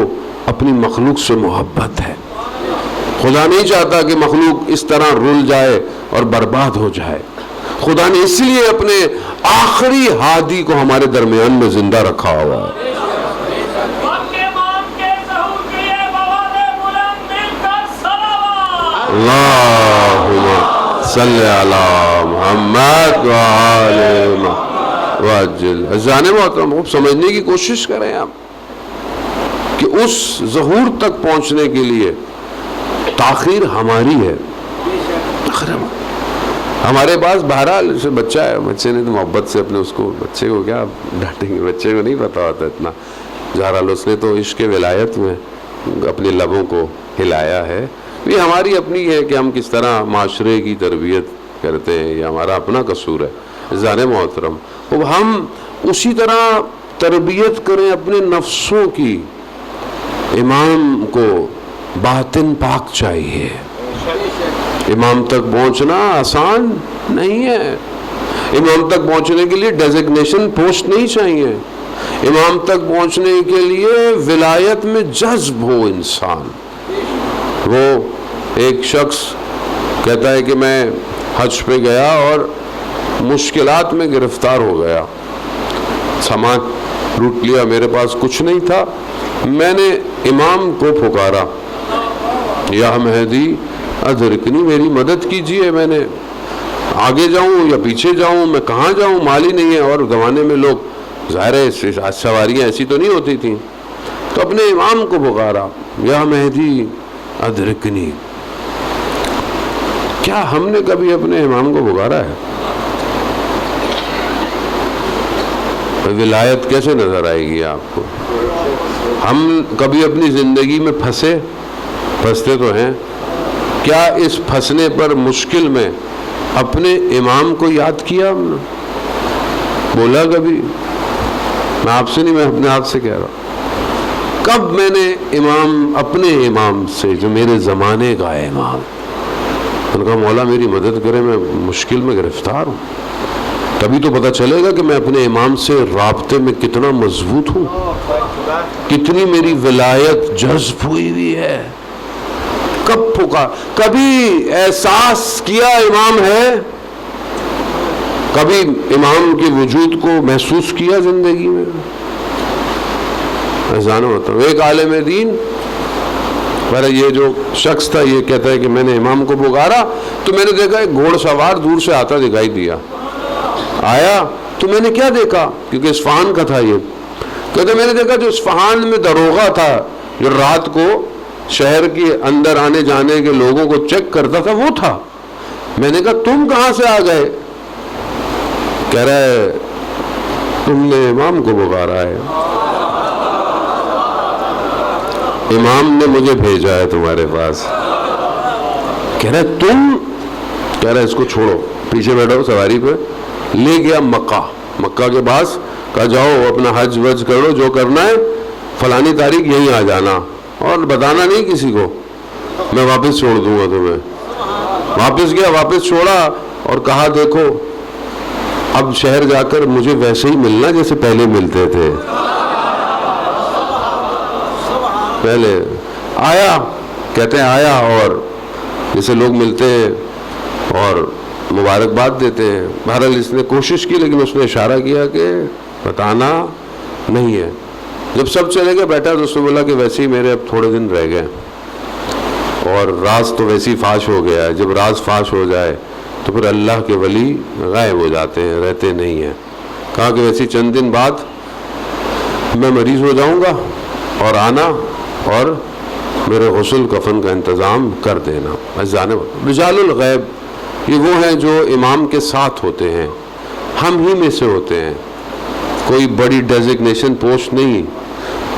[SPEAKER 1] اپنی مخلوق سے محبت ہے۔ خدا نہیں چاہتا کہ مخلوق اس طرح رل جائے اور برباد ہو جائے۔ خدا نے اس لیے اپنے آخری ہادی کو ہمارے درمیان میں زندہ رکھا ہوا ہے۔ اللہم صلی علی محمد وآل محمد۔ جانے محترم، اب سمجھنے کی کوشش کریں آپ کہ اس ظہور تک پہنچنے کے لیے تاخیر ہماری ہے۔ ہمارے پاس بہرحال بچہ ہے، بچے نے تو محبت سے اپنے اس کو، بچے کو کیا ڈانٹیں گے، بچے کو نہیں پتا ہوتا اتنا، بہرحال اس نے تو عشق ولایت میں اپنے لبوں کو ہلایا ہے۔ یہ ہماری اپنی ہے کہ ہم کس طرح معاشرے کی تربیت کرتے ہیں، یہ ہمارا اپنا قصور ہے۔ زان محترم، اب ہم اسی طرح تربیت کریں اپنے نفسوں کی۔ امام کو باطن پاک چاہیے، امام تک پہنچنا آسان نہیں ہے۔ امام تک پہنچنے کے لیے ڈیزگنیشن پوسٹ نہیں چاہیے، امام تک پہنچنے کے لیے ولایت میں جذب ہو انسان۔ وہ ایک شخص کہتا ہے کہ میں حج پہ گیا اور مشکلات میں گرفتار ہو گیا، سامان لوٹ لیا، میرے پاس کچھ نہیں تھا، میں نے امام کو پکارا، یا مہدی ادرکنی، میری مدد کیجئے، میں نے آگے جاؤں یا پیچھے جاؤں، میں کہاں جاؤں، مال ہی نہیں ہے، اور زمانے میں لوگ ظاہر ہے سواریاں ایسی تو نہیں ہوتی تھیں، تو اپنے امام کو پکارا، یا مہدی ادرکنی۔ کیا ہم نے کبھی اپنے امام کو پکارا ہے؟ ولایت کیسے نظر آئے گی آپ کو؟ ہم کبھی اپنی زندگی میں پھنستے تو ہیں، کیا اس پھنسنے پر مشکل میں اپنے امام کو یاد کیا ہم نے؟ بولا کبھی؟ میں آپ سے نہیں، میں اپنے آپ سے کہہ رہا ہوں، کب میں نے اپنے امام سے، جو میرے زمانے کا امام، ان کا مولا میری مدد کرے، میں مشکل میں گرفتار ہوں، تبھی تو پتہ چلے گا کہ میں اپنے امام سے رابطے میں کتنا مضبوط ہوں، کتنی میری ولایت جذب ہوئی ہے۔ کب کبھی احساس کیا امام ہے؟ کبھی امام کے وجود کو محسوس کیا زندگی میں؟ ایک عالم دین یہ جو شخص تھا یہ کہتا ہے کہ میں نے امام کو پکارا تو میں نے دیکھا ایک گھوڑ سوار دور سے آتا دکھائی دیا. آیا تو میں نے کیا دیکھا, کیونکہ اصفہان کا تھا یہ, کہتے میں نے دیکھا جو اصفہان میں داروغہ تھا جو رات کو شہر کے اندر آنے جانے کے لوگوں کو چیک کرتا تھا وہ تھا. میں نے کہا تم کہاں سے آ گئے؟ کہہ رہا ہے تم نے امام کو پکارا ہے, امام نے مجھے بھیجا ہے تمہارے پاس. کہہ رہا ہے تم, کہہ رہا ہے اس کو چھوڑو, پیچھے بیٹھو سواری پہ. لے گیا مکہ کے پاس, کہا جاؤ اپنا حج وج کرو جو کرنا ہے, فلانی تاریخ یہیں آ جانا اور بتانا نہیں کسی کو, میں واپس چھوڑ دوں گا تمہیں. واپس گیا, واپس چھوڑا اور کہا دیکھو اب شہر جا کر مجھے ویسے ہی ملنا جیسے پہلے ملتے تھے. پہلے آیا, کہتے ہیں آیا اور جیسے لوگ ملتے ہیں اور مبارکباد دیتے ہیں. بہرحال اس نے کوشش کی لیکن اس نے اشارہ کیا کہ بتانا نہیں ہے. جب سب چلے گئے بیٹھا تو اس نے بولا کہ ویسے ہی میرے اب تھوڑے دن رہ گئے اور راز تو ویسے ہی فاش ہو گیا ہے. جب راز فاش ہو جائے تو پھر اللہ کے ولی غائب ہو جاتے ہیں, رہتے نہیں ہیں. کہا کہ ویسے چند دن بعد میں مریض ہو جاؤں گا اور آنا اور میرے غسل کفن کا انتظام کر دینا. رجال الغیب یہ وہ ہیں جو امام کے ساتھ ہوتے ہیں, ہم ہی میں سے ہوتے ہیں. کوئی بڑی ڈیزگنیشن پوسٹ نہیں,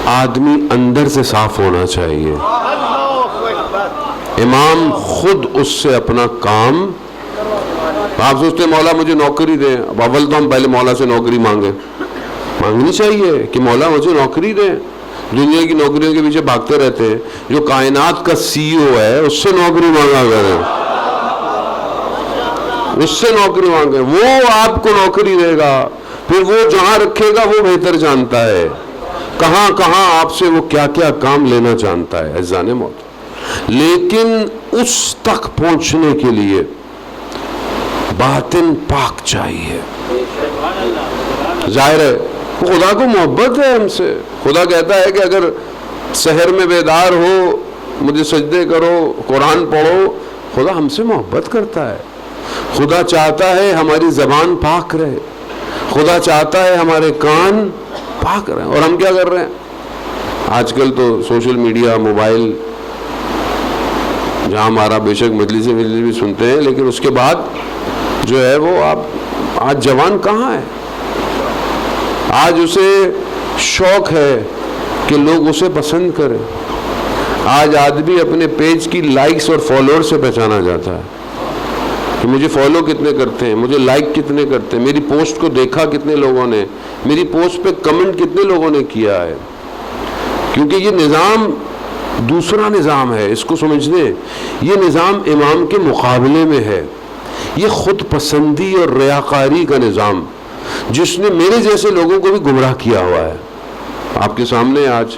[SPEAKER 1] آدمی اندر سے صاف ہونا چاہیے. امام خود اس سے اپنا کام, آپ سوچتے ہیں مولا مجھے نوکری دیں, اب اول تو ہم پہلے مولا سے نوکری مانگنی چاہیے کہ مولا مجھے نوکری دیں. دنیا کی نوکریوں کے پیچھے بھاگتے رہتے ہیں. جو کائنات کا سی او ہے اس سے نوکری مانگا کریں, اس سے نوکری مانگیں, وہ آپ کو نوکری دے گا. پھر وہ جہاں رکھے گا وہ بہتر جانتا ہے, کہاں کہاں آپ سے وہ کیا کیا کام لینا چاہتا ہے عزیزان موت. لیکن اس تک پہنچنے کے لیے باطن پاک چاہیے. ظاہر ہے خدا کو محبت ہے ہم سے. خدا کہتا ہے کہ اگر سحر میں بیدار ہو, مجھے سجدے کرو, قرآن پڑھو, خدا ہم سے محبت کرتا ہے. خدا چاہتا ہے ہماری زبان پاک رہے, خدا چاہتا ہے ہمارے کان پاک رہے. اور ہم کیا کر رہے ہیں آج کل تو سوشل میڈیا, موبائل, جہاں ہمارا بے شک مجلس بھی سنتے ہیں لیکن اس کے بعد جو ہے وہ آپ آج جوان کہاں ہے. آج اسے شوق ہے کہ لوگ اسے پسند کریں. آج آدمی اپنے پیج کی لائکس اور فالوور سے پہچانا جاتا ہے کہ مجھے فالو کتنے کرتے ہیں, مجھے لائک کتنے کرتے ہیں, میری پوسٹ کو دیکھا کتنے لوگوں نے, میری پوسٹ پہ کمنٹ کتنے لوگوں نے کیا ہے. کیونکہ یہ نظام دوسرا نظام ہے, اس کو سمجھنے. یہ نظام امام کے مقابلے میں ہے. یہ خود پسندی اور ریاکاری کا نظام جس نے میرے جیسے لوگوں کو بھی گمراہ کیا ہوا ہے. آپ کے سامنے آج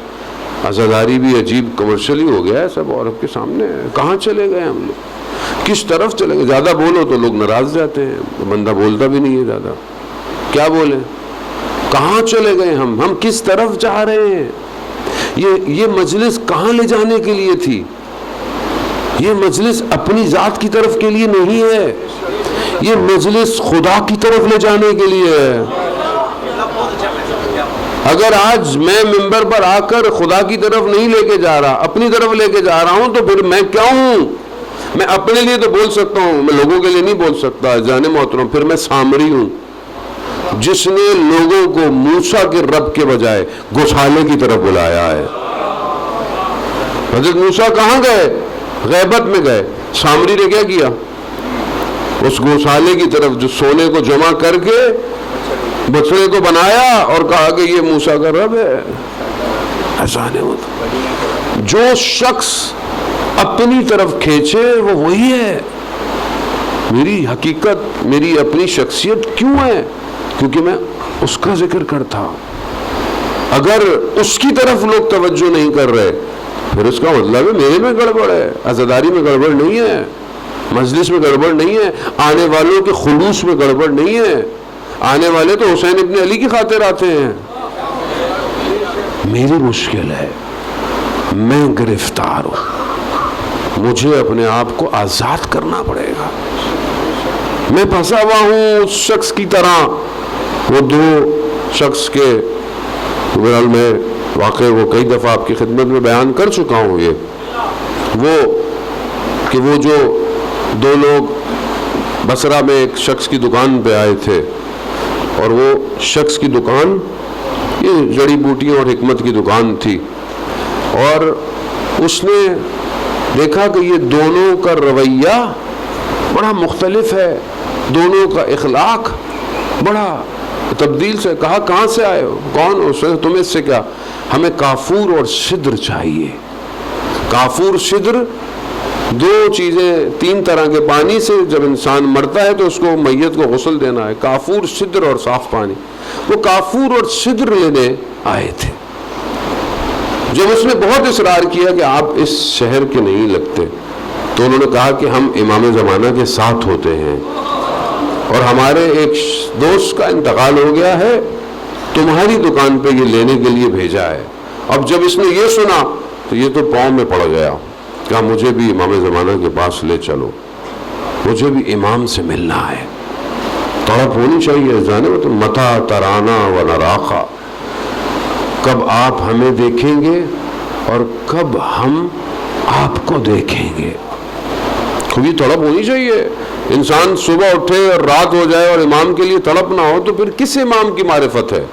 [SPEAKER 1] عزاداری بھی عجیب کمرشلی ہو گیا ہے سب, اور آپ کے سامنے کہاں چلے گئے ہم لوگ, کس طرف چلے گئے. زیادہ بولو تو لوگ ناراض جاتے ہیں, بندہ بولتا بھی نہیں ہے زیادہ, کیا بولیں, کہاں چلے گئے ہم کس طرف جا رہے ہیں. یہ مجلس کہاں لے جانے کے لیے تھی. یہ مجلس اپنی ذات کی طرف کے لیے نہیں ہے, یہ مجلس خدا کی طرف لے جانے کے لیے ہے. اگر آج میں منبر پر آ کر خدا کی طرف نہیں لے کے جا رہا, اپنی طرف لے کے جا رہا ہوں, تو پھر میں کیا ہوں. میں اپنے لیے تو بول سکتا ہوں, میں لوگوں کے لیے نہیں بول سکتا. جانے محترم, پھر میں سامری ہوں جس نے لوگوں کو موسیٰ کے رب کے بجائے گوسالے کی طرف بلایا ہے. حضرت موسیٰ کہاں گئے؟ غیبت میں گئے. سامری نے کیا کیا؟ اس گوسالے کی طرف جو سونے کو جمع کر کے بچڑے کو بنایا اور کہا کہ یہ موسیٰ کا رب ہے. ایسا نہیں ہوتا. جو شخص اپنی طرف کھینچے وہ وہی ہے. میری حقیقت, میری اپنی شخصیت کیوں ہے؟ کیونکہ میں اس کا ذکر کرتا. اگر اس کی طرف لوگ توجہ نہیں کر رہے پھر اس کا مطلب ہے میرے میں گڑبڑ ہے, عزاداری میں گڑبڑ نہیں ہے, مجلس میں گڑبڑ نہیں ہے, آنے والوں کے خلوص میں گڑبڑ نہیں ہے. آنے والے تو حسین ابن علی کی خاطر آتے ہیں. میری مشکل ہے, میں گرفتار ہوں، مجھے اپنے آپ کو آزاد کرنا پڑے گا، میں پھنسا ہوا ہوں اس شخص کی طرح۔ وہ دو شخص کے بہرحال میں واقع وہ کئی دفعہ آپ کی خدمت میں بیان کر چکا ہوں، وہ جو دو لوگ بصرہ میں ایک شخص کی دکان پہ آئے تھے، اور وہ شخص کی دکان یہ جڑی بوٹیوں اور حکمت کی دکان تھی، اور اس نے دیکھا کہ یہ دونوں کا رویہ بڑا مختلف ہے، دونوں کا اخلاق بڑا تبدیل سے۔ کہا کہاں سے آئے ہو، کون ہو؟ تمہیں اس سے کیا؟ ہمیں کافور اور سدر چاہیے۔ کافور سدر دو چیزیں، تین طرح کے پانی سے جب انسان مرتا ہے تو اس کو میت کو غسل دینا ہے، کافور سدر اور صاف پانی۔ وہ کافور اور سدر لینے آئے تھے۔ جب اس نے بہت اصرار کیا کہ آپ اس شہر کے نہیں لگتے، تو انہوں نے کہا کہ ہم امام زمانہ کے ساتھ ہوتے ہیں اور ہمارے ایک دوست کا انتقال ہو گیا ہے، تمہاری دکان پہ یہ لینے کے لیے بھیجا ہے۔ اب جب اس نے یہ سنا تو یہ تو پاؤں میں پڑ گیا، کہا مجھے بھی امام زمانہ کے پاس لے چلو، مجھے بھی امام سے ملنا ہے۔ تڑپ ہونی چاہیے جانے میں تو متا ترانا و نراخا، کب آپ ہمیں دیکھیں گے اور کب ہم آپ کو دیکھیں گے۔ کبھی تڑپ ہونی چاہیے۔ انسان صبح اٹھے اور رات ہو جائے اور امام کے لیے تڑپ نہ ہو تو پھر کس امام کی معرفت ہے؟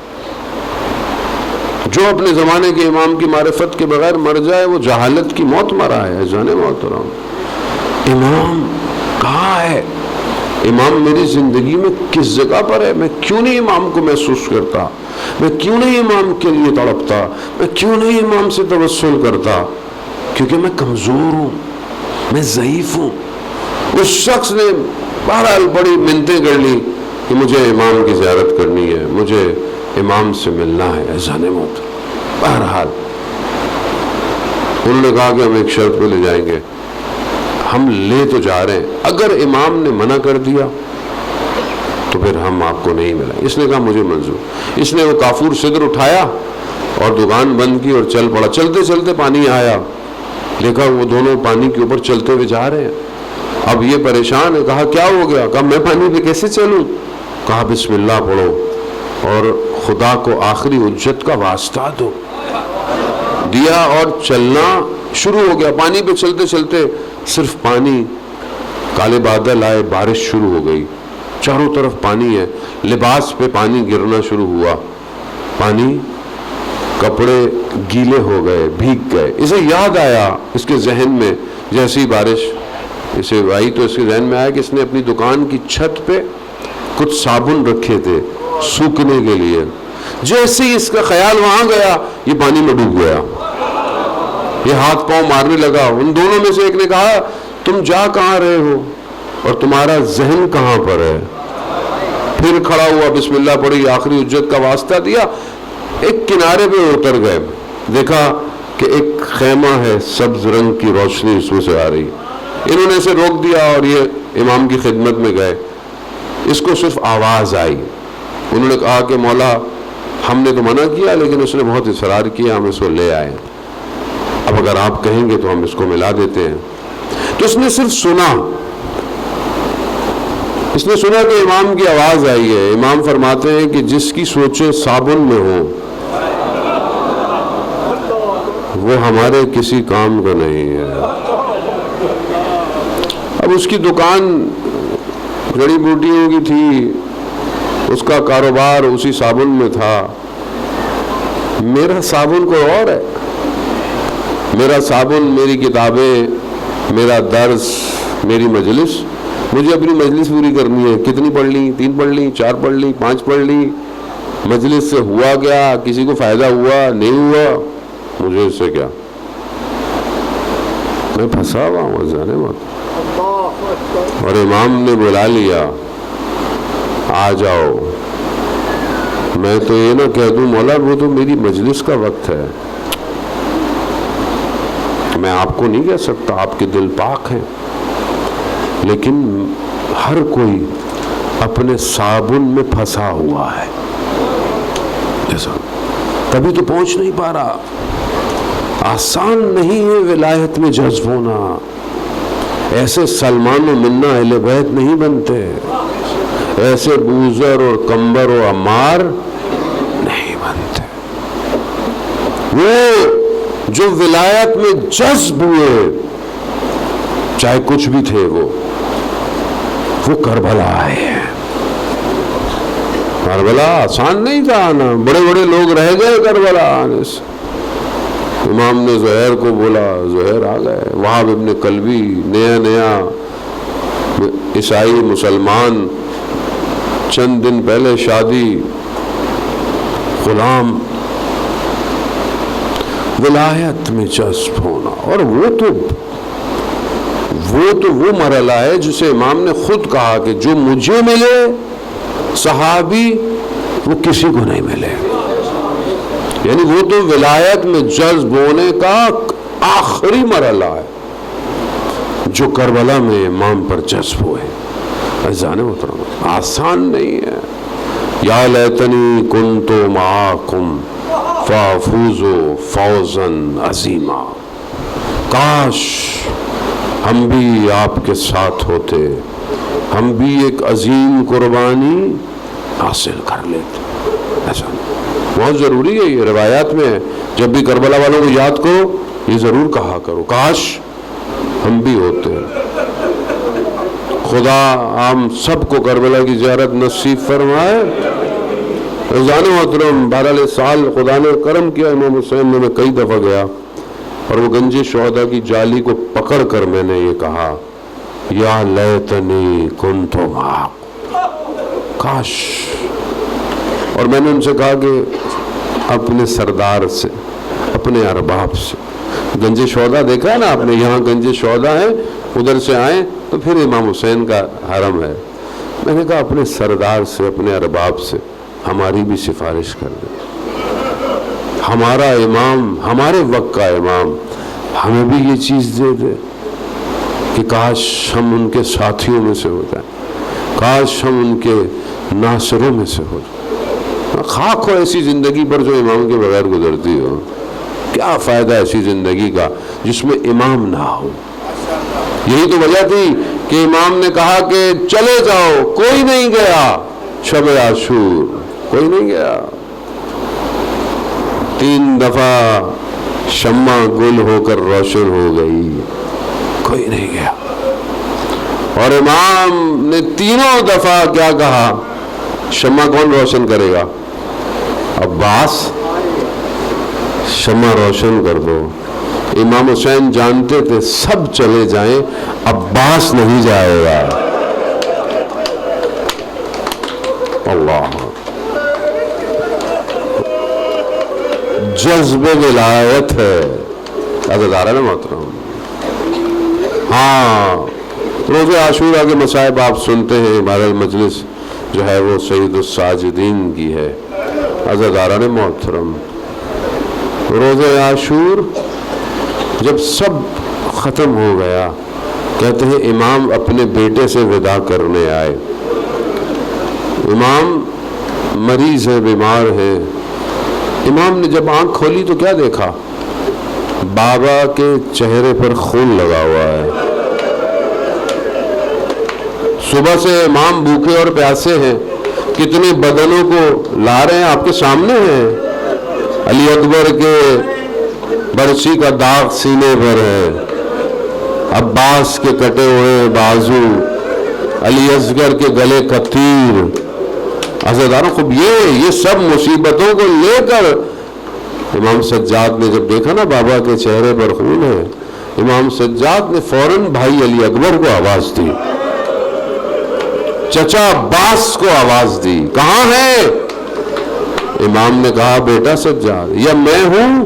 [SPEAKER 1] جو اپنے زمانے کے امام کی معرفت کے بغیر مر جائے وہ جہالت کی موت مرا ہے۔ جانے محترم، امام کہاں ہے؟ امام میری زندگی میں کس جگہ پر ہے؟ میں کیوں نہیں امام کو محسوس کرتا؟ میں کیوں نہیں امام کے لیے تڑپتا؟ میں کیوں نہیں امام سے توسل کرتا؟ کیونکہ میں کمزور ہوں، میں ضعیف ہوں۔ اس شخص نے بہرحال بڑی منتیں کر لی کہ مجھے امام کی زیارت کرنی ہے، مجھے امام سے ملنا ہے۔ اذان موت بہرحال انہوں نے کہا کہ ہم ایک شرط پہ لے جائیں گے، ہم لے تو جا رہے ہیں، اگر امام نے منع کر دیا تو پھر ہم آپ کو نہیں ملائیں۔ اس نے کہا مجھے منظور۔ اس نے وہ کافور صدر اٹھایا اور دکان بند کی اور چل پڑا۔ چلتے چلتے پانی آیا، دیکھا وہ دونوں پانی کے اوپر چلتے ہوئے جا رہے ہیں۔ اب یہ پریشان ہے، کہا کیا ہو گیا؟ کہا میں پانی پہ کیسے چلوں؟ کہا بسم اللہ پڑھو اور خدا کو آخری حجت کا واسطہ دو۔ دیا اور چلنا شروع ہو گیا۔ پانی پہ چلتے چلتے صرف پانی، کالے بادل آئے، بارش شروع ہو گئی، چاروں طرف پانی ہے، لباس پہ پانی گرنا شروع ہوا، پانی، کپڑے گیلے ہو گئے، بھیگ گئے۔ اسے یاد آیا، اس کے ذہن میں جیسی بارش اسے آئی تو اس کے ذہن میں آیا کہ اس نے اپنی دکان کی چھت پہ کچھ صابن رکھے تھے سوکھنے کے لیے۔ جیسے ہی اس کا خیال وہاں گیا یہ پانی میں ڈوب گیا، یہ ہاتھ پاؤں مارنے لگا۔ ان دونوں میں سے ایک نے کہا تم جا کہاں رہے ہو اور تمہارا ذہن کہاں پر ہے؟ پھر کھڑا ہوا، بسم اللہ پڑھی، آخری حجت کا واسطہ دیا، ایک کنارے پہ اتر گئے۔ دیکھا کہ ایک خیمہ ہے، سبز رنگ کی روشنی اس میں سے آ رہی۔ انہوں نے اسے روک دیا اور یہ امام کی خدمت میں گئے۔ اس کو صرف آواز آئی، انہوں نے کہا کہ مولا ہم نے تو منع کیا لیکن اس نے بہت اصرار کیا، ہم اس کو لے آئے، اب اگر آپ کہیں گے تو ہم اس کو ملا دیتے ہیں۔ تو اس نے صرف سنا، اس نے سنا کہ امام کی آواز آئی ہے۔ امام فرماتے ہیں کہ جس کی سوچیں صابن میں ہوں وہ ہمارے کسی کام کا نہیں ہے۔ اب اس کی دکان جڑی بوٹیوں کی تھی، اس کا کاروبار اسی صابن میں تھا۔ میرا صابن کوئی اور ہے، میرا صابن میری کتابیں، میرا درس، میری مجلس۔ مجھے اپنی مجلس پوری کرنی ہے، کتنی پڑھ لی؟ 3 پڑھ لی، 4 پڑھ لی، 5 پڑھ لی، مجلس سے ہوا کیا؟ کسی کو فائدہ ہوا نہیں ہوا؟ مجھے اس سے کیا؟ میں پھنسا ہوا ہوں جانے وقت۔ اور امام نے بلا لیا، آ جاؤ۔ میں تو یہ نہ کہہ دوں مولا وہ تو میری مجلس کا وقت ہے، میں آپ کو نہیں کہہ سکتا، آپ کے دل پاک ہیں، لیکن ہر کوئی اپنے صابن میں پھنسا ہوا ہے، جیسا کبھی تو پہنچ نہیں پا رہا۔ آسان نہیں ہے ولایت میں جذب ہونا. ایسے سلمان و منا اہل بیت نہیں بنتے، ایسے بوزر اور کمبر و عمار نہیں بنتے. وہ جو ولایت میں جذب ہوئے چاہے کچھ بھی تھے، وہ کربلا آئے ہیں. کربلا آسان نہیں تھا آنا، بڑے بڑے لوگ رہ گئے کربلا آنے سے. امام نے زہیر کو بولا، زہیر آ گئے. وہاب ابن کلبی نیا عیسائی مسلمان، چند دن پہلے شادی، غلام. ولایت میں جذب ہونا، اور وہ تو وہ مرحلہ ہے جسے امام نے خود کہا کہ جو مجھے ملے صحابی وہ کسی کو نہیں ملے. یعنی وہ تو ولایت میں جذب ہونے کا آخری مرحلہ ہے جو کربلا میں امام پر جذب ہوئے. عزیزان محترم، آسان نہیں ہے. یا لیتنی کنت معاکم فافوز فوزا عظیما. کاش ہم بھی آپ کے ساتھ ہوتے، ہم بھی ایک عظیم قربانی حاصل کر لیتے. ایسا بہت ضروری ہے. یہ روایات میں جب بھی کربلا والوں کو یاد کرو یہ ضرور کہا کرو، کاش ہم بھی ہوتے. خدا ہم سب کو کربلا کی زیارت نصیب فرمائے. رضوان محترم، 12 سال خدا نے کرم کیا. امام حسین میں کئی دفعہ گیا اور وہ گنج شہداء کی جالی کو پکڑ کر میں نے یہ کہا، یا لیتنی کنت معاکم، کاش. اور میں نے ان سے کہا کہ اپنے سردار سے، اپنے ارباب سے، گنج شہداء دیکھا ہے نا آپ نے، یہاں گنج شہداء ہے، ادھر سے آئیں تو پھر امام حسین کا حرم ہے. میں نے کہا اپنے سردار سے، اپنے ارباب سے ہماری بھی سفارش کر دیں. ہمارا امام، ہمارے وقت کا امام ہمیں بھی یہ چیز دے دے کہ کاش ہم ان کے ساتھیوں میں سے ہو جائیں، کاش ہم ان کے ناصروں میں سے ہو جائیں. خاک ہو ایسی زندگی پر جو امام کے بغیر گزرتی ہو. کیا فائدہ ایسی زندگی کا جس میں امام نہ ہو. یہی تو وجہ تھی کہ امام نے کہا کہ چلے جاؤ، کوئی نہیں گیا. شب عاشور کوئی نہیں گیا. 3 دفعہ شمع گل ہو کر روشن ہو گئی، کوئی نہیں گیا. اور امام نے 3 دفعہ کیا کہا؟ شمع کون روشن کرے گا؟ عباس، شمع روشن کر دو. امام حسین جانتے تھے سب چلے جائیں، عباس نہیں جائے گا. اللہ، جذب ولایت ہے. عزیزان محترم، ہاں روز عاشوراء کے مصائب آپ سنتے ہیں. بہرحال مجلس جو ہے وہ سید الساجدین کی ہے. عزیزان محترم، روز عاشور جب سب ختم ہو گیا، کہتے ہیں امام اپنے بیٹے سے وداع کرنے آئے. امام مریض ہے، بیمار ہے. امام نے جب آنکھ کھولی تو کیا دیکھا؟ بابا کے چہرے پر خون لگا ہوا ہے. صبح سے امام بھوکے اور پیاسے ہیں. کتنے بدنوں کو لا رہے ہیں آپ کے سامنے ہیں. علی اکبر کے برسی کا داغ سینے پر ہے، عباس کے کٹے ہوئے بازو، علی اصغر کے گلے کا تیر. عزیزانوں خوب یہ سب مصیبتوں کو لے کر امام سجاد نے جب دیکھا نا بابا کے چہرے پر خون ہے، امام سجاد نے فوراً بھائی علی اکبر کو آواز دی، چچا عباس کو آواز دی. کہاں ہے؟ امام نے کہا بیٹا سجاد، یا میں ہوں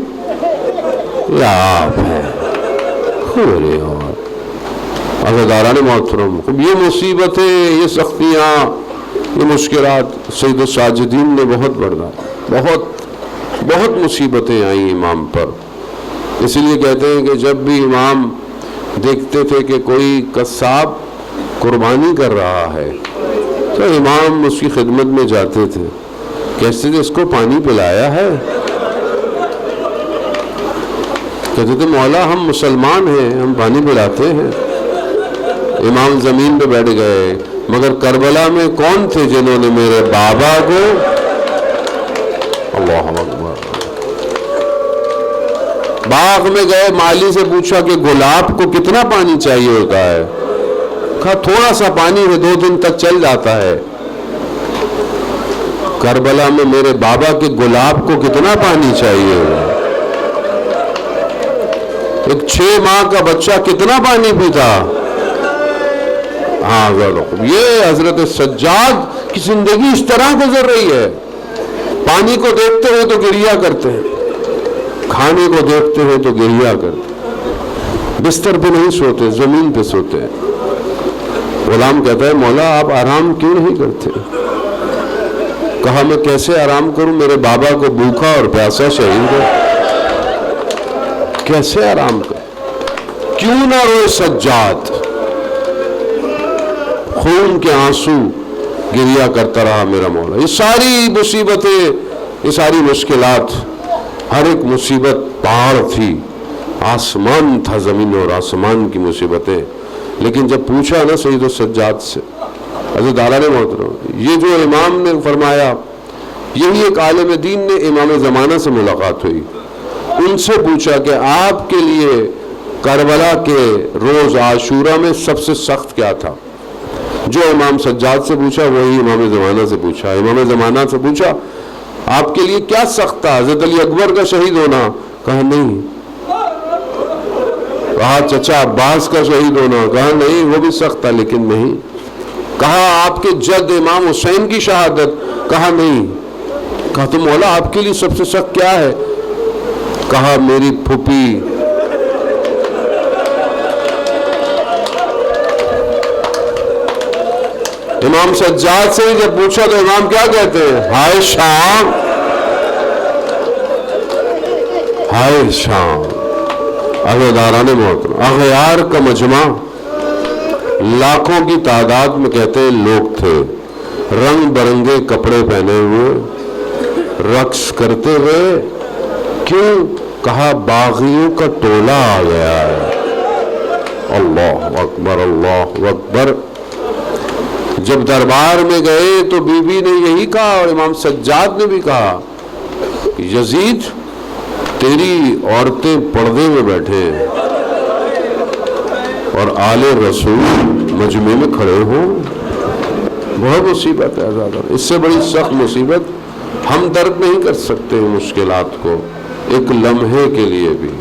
[SPEAKER 1] یا آپ ہیں. عزیزان محترم، یہ مصیبتیں، یہ سختیاں، یہ مشکلات سید الساجدین نے بہت بہت مصیبتیں آئیں امام پر. اسی لیے کہتے ہیں کہ جب بھی امام دیکھتے تھے کہ کوئی قصاب قربانی کر رہا ہے تو امام اس کی خدمت میں جاتے تھے، کہتے تھے اس کو پانی پلایا ہے؟ کہتے تھے مولا ہم مسلمان ہیں، ہم پانی پلاتے ہیں۔ امام زمین پہ بیٹھ گئے، مگر کربلا میں کون تھے جنہوں نے میرے بابا کو، اللہ اکبر، باغ میں گئے، مالی سے پوچھا کہ گلاب کو کتنا پانی چاہیے ہوتا ہے؟ کہا تھوڑا سا پانی ہے، 2 دن تک چل جاتا ہے۔ کربلا میں میرے بابا کے گلاب کو کتنا پانی چاہیے ہوگا؟ ایک 6 ماہ کا بچہ کتنا پانی پیتا؟ ہاں یہ حضرت سجاد کی زندگی اس طرح گزر رہی ہے، پانی کو دیکھتے ہوئے تو گریا کرتے ہیں، کھانے کو دیکھتے ہوئے تو گریا کرتے، بستر پہ نہیں سوتے، زمین پہ سوتے ہیں۔ غلام کہتا ہے مولا آپ آرام کیوں نہیں کرتے؟ کہا میں کیسے آرام کروں، میرے بابا کو بھوکا اور پیاسا شہید ہے، کیسے آرام کروں؟ کیوں نہ روئے سجاد؟ خون کے آنسو گریا کرتا رہا میرا مولا۔ یہ ساری مصیبتیں، یہ ساری مشکلات، ہر ایک مصیبت پہاڑ تھی، آسمان تھا زمین اور آسمان کی مصیبتیں۔ لیکن جب پوچھا نا سید السجاد سے، حضرت داران محترم، یہ جو امام نے فرمایا، یہی ایک عالم دین نے امام زمانہ سے ملاقات ہوئی، ان سے پوچھا کہ آپ کے لیے کربلا کے روز عاشورہ میں سب سے سخت کیا تھا؟ جو امام سجاد سے پوچھا وہی امام زمانہ سے پوچھا۔ امام زمانہ سے پوچھا آپ کے لیے کیا سخت تھا؟ حضرت علی اکبر کا شہید ہونا؟ کہا نہیں۔ کہا چچا عباس کا شہید ہونا؟ کہا نہیں وہ بھی سخت تھا لیکن نہیں۔ کہا آپ کے جد امام حسین کی شہادت؟ کہا نہیں۔ کہا تو مولا آپ کے لیے سب سے سخت کیا ہے؟ کہا میری پھوپھی امام سجاد سے جب پوچھا تو امام کیا کہتے ہیں؟ ہائے شام، ہائے شام۔ عزیزان محترم، اغیار کا مجمع، لاکھوں کی تعداد میں کہتے ہیں لوگ تھے، رنگ برنگے کپڑے پہنے ہوئے، رقص کرتے ہوئے۔ کیوں؟ کہا باغیوں کا ٹولہ آ گیا ہے۔ اللہ اکبر، اللہ اکبر۔ جب دربار میں گئے تو بی بی نے یہی کہا اور امام سجاد نے بھی کہا کہ یزید تیری عورتیں پردے میں بیٹھے اور آل رسول مجمع میں کھڑے ہوں، بہت مصیبت ہے زیادہ، اس سے بڑی سخت مصیبت ہم درد نہیں کر سکتے مشکلات کو ایک لمحے کے لیے بھی۔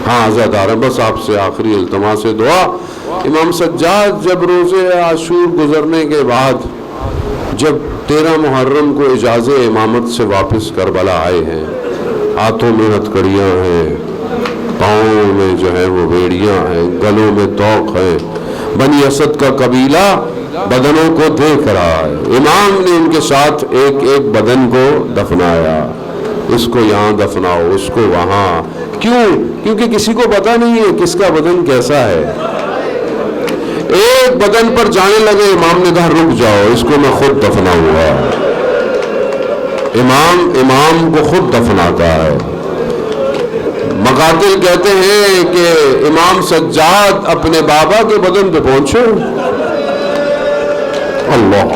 [SPEAKER 1] ہاں عزیزان، بس آپ سے آخری التماس دعا، امام سجاد جب روزے عاشور گزرنے کے بعد جب 13 محرم کو اجازہ امامت سے واپس کربلا آئے ہیں، ہاتھوں میں ہتھکڑیاں ہیں، پاؤں میں جو ہے وہ بیڑیاں ہیں، گلوں میں توق ہے، بنی اسد کا قبیلہ بدنوں کو دیکھ رہا ہے۔ امام نے ان کے ساتھ ایک ایک بدن کو دفنایا، اس کو یہاں دفناؤ، اس کو وہاں۔ کیوں؟ کیونکہ کسی کو پتہ نہیں ہے کس کا بدن کیسا ہے۔ ایک بدن پر جانے لگے، امام نے کہا رک جاؤ، اس کو میں خود دفناؤں گا۔ امام کو خود دفناتا ہے۔ مقاتل کہتے ہیں کہ امام سجاد اپنے بابا کے بدن پہ پہنچے، اللہ،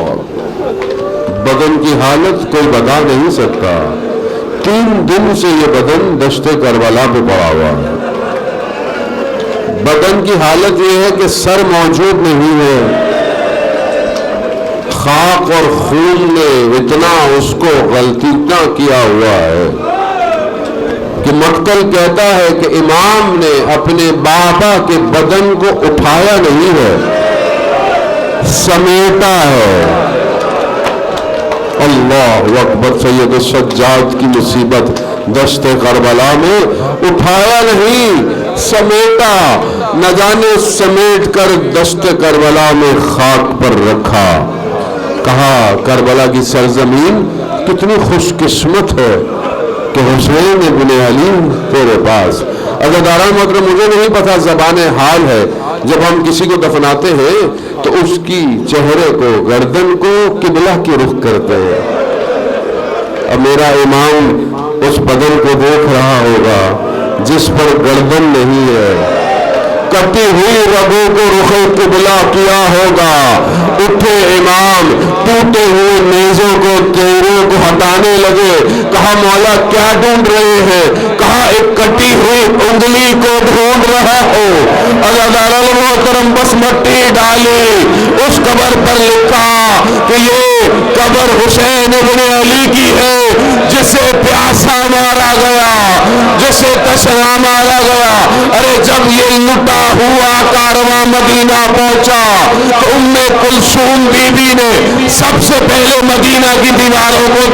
[SPEAKER 1] بدن کی حالت کوئی بتا نہیں سکتا، 3 دن سے یہ بدن دشت کربلا پہ پڑا ہوا ہے۔ بدن کی حالت یہ ہے کہ سر موجود نہیں ہے، خاک اور خون نے اتنا اس کو غلطیاں کیا ہوا ہے کہ مقتل کہتا ہے کہ امام نے اپنے بابا کے بدن کو اٹھایا نہیں ہے، سمیٹا ہے۔ اللہ اکبر۔ سید السجاد کی مصیبت دشت کربلا میں اٹھایا نہیں، سمیٹا، نہ جانے سمیٹ کر دشت کربلا میں خاک پر رکھا۔ کہا کربلا کی سرزمین کتنی خوش قسمت ہے کہ حسین ابن علی تیرے پاس۔ اگر داران محترم، مجھے نہیں پتا زبان حال ہے، جب ہم کسی کو دفناتے ہیں تو اس کی چہرے کو، گردن کو قبلہ کی رخ کرتے ہیں۔ اب میرا امام اس بدن کو دیکھ رہا ہوگا جس پر گردن نہیں ہے، کٹی ہوئی رگوں کو رخ قبلہ کیا ہوگا، اٹھے امام ٹوٹے ہوئے نیزوں کو تیروں کو ہٹانے لگے، کہا مولا کیا ڈھونڈ رہے ہیں؟ کہا ایک کٹی ہوئی انگلی کو ڈھونڈ رہا ہو۔ عزیزان المحترم بس مٹی ڈالی، اس قبر پر لکھا کہ یہ قبر حسین ابن علی کی ہے، جسے پیاسا مارا گیا، جسے تشنا مارا گیا۔ ارے جب یہ لٹا ہوا کارواں مدینہ پہنچا تو ام کلثوم بی بی نے سب سے پہلے مدینہ کی دیواروں کو